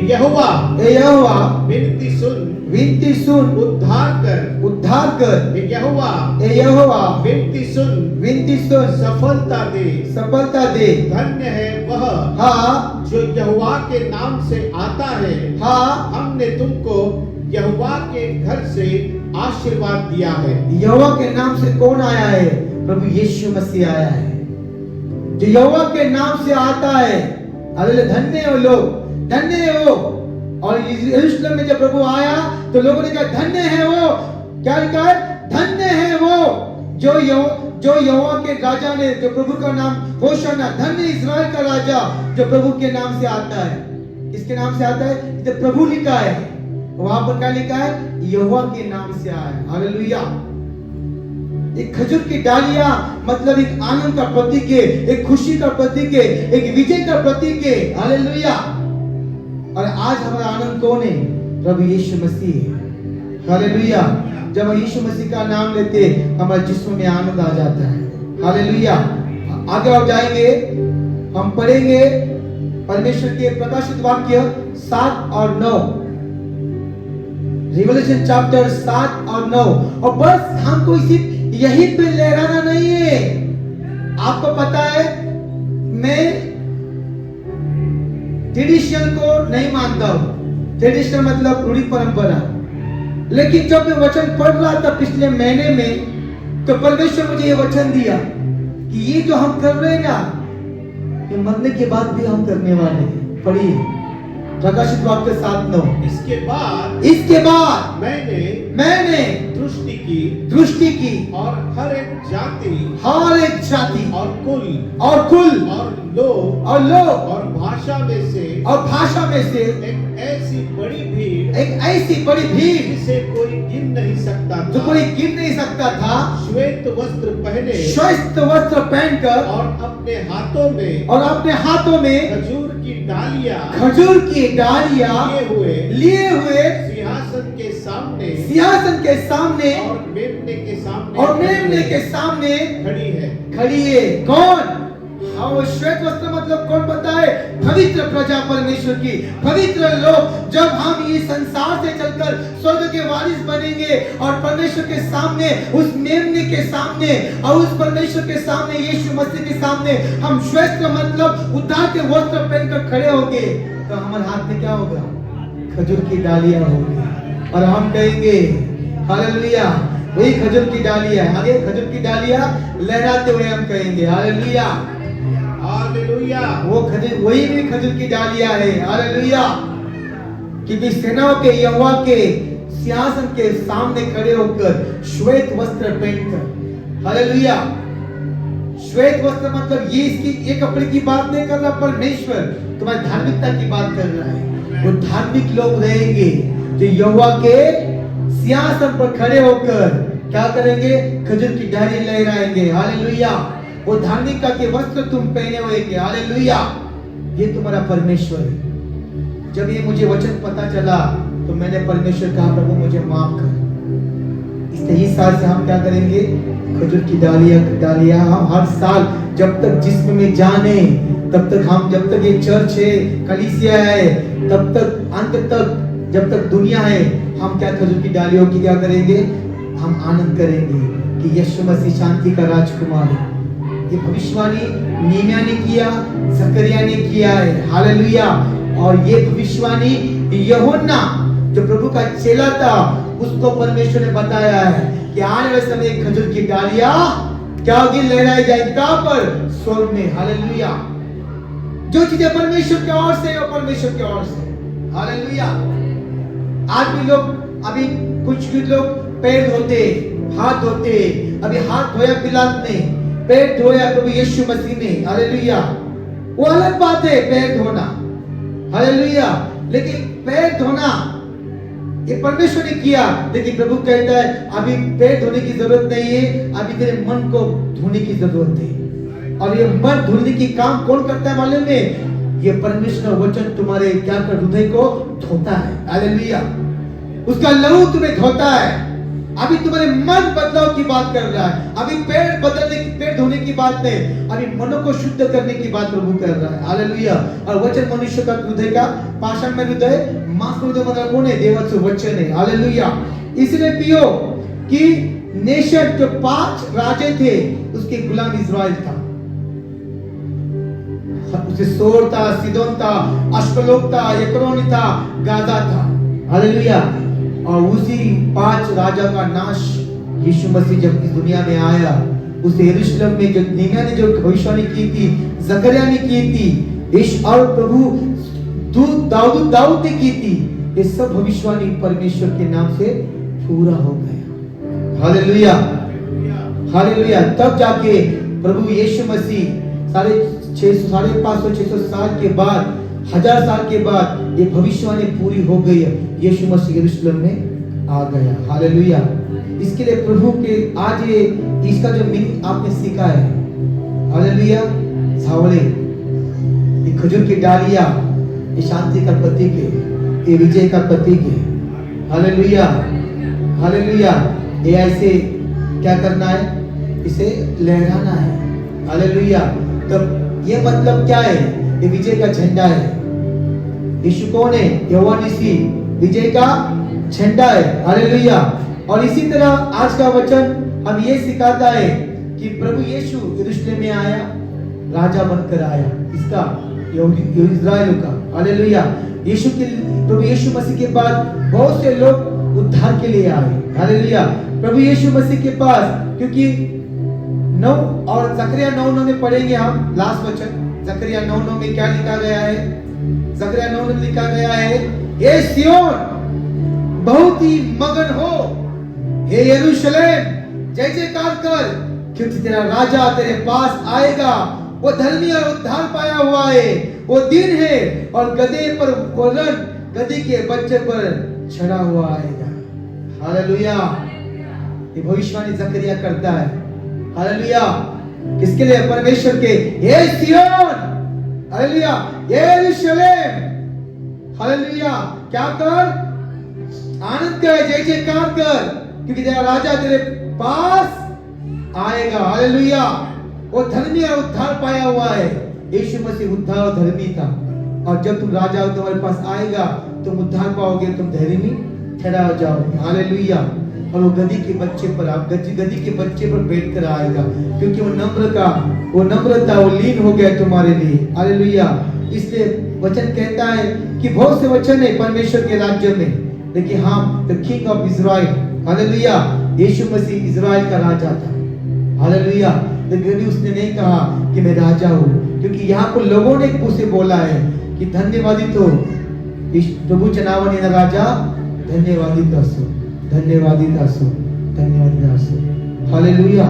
यहोवा विनती सुन, उद्धार कर। यहोवा विनती सुन, सफलता दे। धन्य है वह जो यहोवा के नाम से आता है। हमने तुमको यहोवा के घर से आशीर्वाद दिया है। यहोवा के नाम से कौन आया है? प्रभु यीशु मसीह आया है। जो यहोवा के नाम से आता है, हालेलुया। धन्य हो लोग, धन्य हो। और यरूशलेम में जब प्रभु आया तो लोगों ने कहा धन्य है वो। क्या लिखा है? धन्य है वो जो यहोवा के राजा ने, जो प्रभु का नाम होशाना, धन्य इस्राएल का राजा जो प्रभु के नाम से आता है। किसके नाम से आता है? तो प्रभु लिखा है। वहां पर क्या लिखा है? यहोवा के नाम से आया है। हालेलुया। एक खजूर की डालियां मतलब एक आनंद का प्रतीक है, एक खुशी का प्रतीक है, एक विजय का प्रतीक है। हालेलुया। और आज हमारा आनंद कौन है? प्रभु यीशु मसीह। हालेलुया। जब हम यीशु मसीह का नाम लेते हमारे जिस्म में आनंद आ जाता है। हालेलुया। आगे आप जाएंगे हम पढ़ेंगे परमेश्वर के प्रकाशित वाक्य 7 और 9, रिवोल्यूशन चैप्टर 7 और 9। और बस हमको सिर्फ यहीं पे लहराना नहीं है। आपको पता है मैं ट्रेडिशन को नहीं मानता हूं। ट्रेडिशन मतलब रूढ़ी परंपरा। लेकिन जब मैं वचन पढ़ रहा था पिछले महीने में, तो परमेश्वर मुझे ये वचन दिया कि ये जो हम कर रहे हैं ना, ये मरने के बाद भी हम करने वाले हैं। पढ़िए प्रकाशित वाक्य 7:9। इसके बाद मैंने दृष्टि की और हर एक जाति और कुल और लोग और भाषा में से एक ऐसी बड़ी भीड़ जिसे कोई गिन नहीं सकता था, श्वेत वस्त्र पहनकर और अपने हाथों में खजूर की डालियां लिए हुए सिंहासन के सामने और मेमने के सामने खड़ी है। कौन? हाँ, वो श्वेत वस्त्र मतलब कौन बताए? पवित्र प्रजा परमेश्वर की, पवित्र लोग। जब हम ये संसार से चलकर स्वर्ग के वारिस बनेंगे और परमेश्वर के सामने, उस मेमने के सामने और उस परमेश्वर के सामने, यीशु मसीह के सामने हम श्वेत मतलब उद्धार के वस्त्र पहनकर खड़े होंगे, तो हमारे हाथ में क्या होगा? खजूर की डालियां होगी और हम कहेंगे हालेलुया। वही खजूर की डालियां, आगे खजूर की डालियां लहराते हुए हम कहेंगे हालेलुया, हालेलुया। वो खजूर, वही भी खजूर की डालियां है। हालेलुया। कि सेनाओं के यहोवा के सिंहासन के सामने खड़े होकर श्वेत वस्त्र पहनकर। हालेलुया। श्वेत वस्त्र मतलब ये इसकी एक कपड़े की बात नहीं कर रहा, परमेश्वर तुम्हारी धार्मिकता की बात कर रहा है। वो धार्मिक लोग रहेंगे जो यहोवा के सिंहासन पर खड़े होकर क्या करेंगे? खजूर की डाली लहराएंगे। हालेलुया। वो धार्मिकता के वस्त्र तुम पहने हुए के। हालेलुया। ये तुम्हारा परमेश्वर है। जब ये मुझे वचन पता चला तो मैंने परमेश्वर कहा, प्रभु मुझे माफ कर। इस साल से हम क्या करेंगे? खजूर की डालियां हम हर साल जब तक जिस्म में जाने, तब तक हम, जब तक ये चर्च है, कलीसिया है, तब तक अंत तक, जब तक दुनिया है, हम क्या खजूर की डालियों की क्या करेंगे? हम आनंद करेंगे कि यीशु मसीह शांति का राजकुमार है। ये भविष्यवाणी नीमिया ने किया, जकरिया ने किया है। हालेलुया। और ये भविष्यवाणी यूहन्ना जो प्रभु का चेला था, उसको परमेश्वर ने बताया है कि आने वाले समय खजूर की डालियां क्या होगी? लहराई जाएगी। कहां पर? स्वर्ग में। हालेलुया। जो चीजें परमेश्वर की ओर से, वो परमेश्वर की ओर से। हालेलुया। आज भी लोग, अभी कुछ लोग पैर धोते, हाथ धोते। अभी हाथ धोया पिलात ने, पैर धोया प्रभु यीशु मसीह ने। हालेलुया। वो अलग बात है पैर धोना। हालेलुया। लेकिन पैर धोना ये परमेश्वर ने किया, लेकिन प्रभु कहता है अभी पैर धोने की जरूरत नहीं है, अभी तेरे मन को धोने की जरूरत है। और ये मन धोने की काम कौन करता है मालूम है? ये परमेश्वर का वचन तुम्हारे क्या कर हृदय को धोता है। हालेलुया। उसका लहू तुम्हें धोता है। अभी तुम्हारे मन बदलाव की बात कर रहा है। अभी पैर बदलने की, पैर धोने की बात नहीं, अभी मन को शुद्ध करने की बात प्रभु कर रहा है। हालेलुया। और वचन मनुष्य का हृदय का पाषाण में हृदय, मांस हृदय मतलब कौन है? देवत्व वचन है। हालेलुया। इसलिए पियो कि नेशन जो 5 राजे थे, उसके गुलाम इस्राएल था। उसे सोर था, सिदोन था, अश्कलोन था, यक्रोन था, गाजा था। हालेलुया। और उसी 5 राजा का नाश यीशु मसीह जब इस दुनिया में आया, उस यरूशलेम में जो नीमिया ने जो भविष्यवाणी की थी, जकरिया ने की थी, ईश और प्रभु दाऊद ने की थी, ये सब भविष्यवाणी परमेश्वर के नाम से पूरा हो गया। हालेलुया। हालेलुया। तब जाके प्रभु यीशु मसीह 550-600 साल के बाद, 1000 साल के बाद ये भविष्यवाणी पूरी हो गई है। यीशु मसीह यरूशलेम में आ गया। हालेलुया। इसके लिए प्रभु के आज ये इसका जो मीनिंग आपने सीखा है। हालेलुया। झावले, ये खजूर की डालियां, ये शांति का प्रतीक है, ये विजय का प्रतीक है। हालेलुया। हालेलुया। ये ऐसे क्या करना है? इसे लहराना है। हालेलुया। तब ये मतलब क्या है? ये विजय का झंडा है। यीशु कौन है? यहोवा निसी, विजय का झंडा है। हालेलुया। और इसी तरह आज का वचन हम ये सिखाता है कि प्रभु यीशु यरूशलेम में आया, राजा बनकर आया, इसका इस्राएल का। हालेलुया। यीशु के प्रभु यीशु मसीह के बाद बहुत से लोग उद्धार के लिए आए। हालेलुया। प्रभु यीशु मसीह के पास, क्योंकि 9 और जकरिया 9:9 में पढ़ेंगे हम लास्ट वचन। जकरिया 9:9 में क्या लिखा गया है? जकरिया 9:9 में लिखा गया है, हे सिय्योन बहुत ही मगन हो, हे यरूशलेम जय जयकार कर, क्योंकि तेरा राजा तेरे पास आएगा, वो धर्मी और उद्धार पाया हुआ है, वो दिन है और गधे पर वरन गधे के बच्चे पर चढ़ा हुआ आएगा। हालेलुया। ये भविष्यवाणी जकरिया करता है। हालेलुया। किसके लिए? परमेश्वर के। हे सिय्योन, हालेलुया, हे यरूशलेम, हालेलुया, क्या कर? आनंद कर, जय जयकार कर, क्योंकि तेरा राजा तेरे पास आएगा। हालेलुया। वो धर्मी और उद्धार पाया हुआ है। यीशु मसीह उद्धार और धर्मी था, और जब तुम राजा तुम्हारे पास आएगा, तुम उद्धार पाओगे, तुम धर्मी ठहरा जाओगे। हालेलुया। और वो गधी के बच्चे पर, आप गधी के बच्चे पर बैठकर आएगा, क्योंकि वो नम्रता वो लीन हो गया तुम्हारे लिए। हालेलुया। इसलिए वचन कहता है कि बहुत से वचन है परमेश्वर के राज्य में, लेकिन हम the king of Israel, hallelujah, यीशु मसीह इजराइल का राजा था। हालेलुया। लेकिन उसने नहीं कहा कि मैं राजा हूँ, क्योंकि यहाँ पर लोगों ने उसे बोला है कि धन्यवादित हो प्रभु चनावनी राजा, धन्यवादित असो, धन्यवादित असो, धन्यवादित असो। हालेलुया।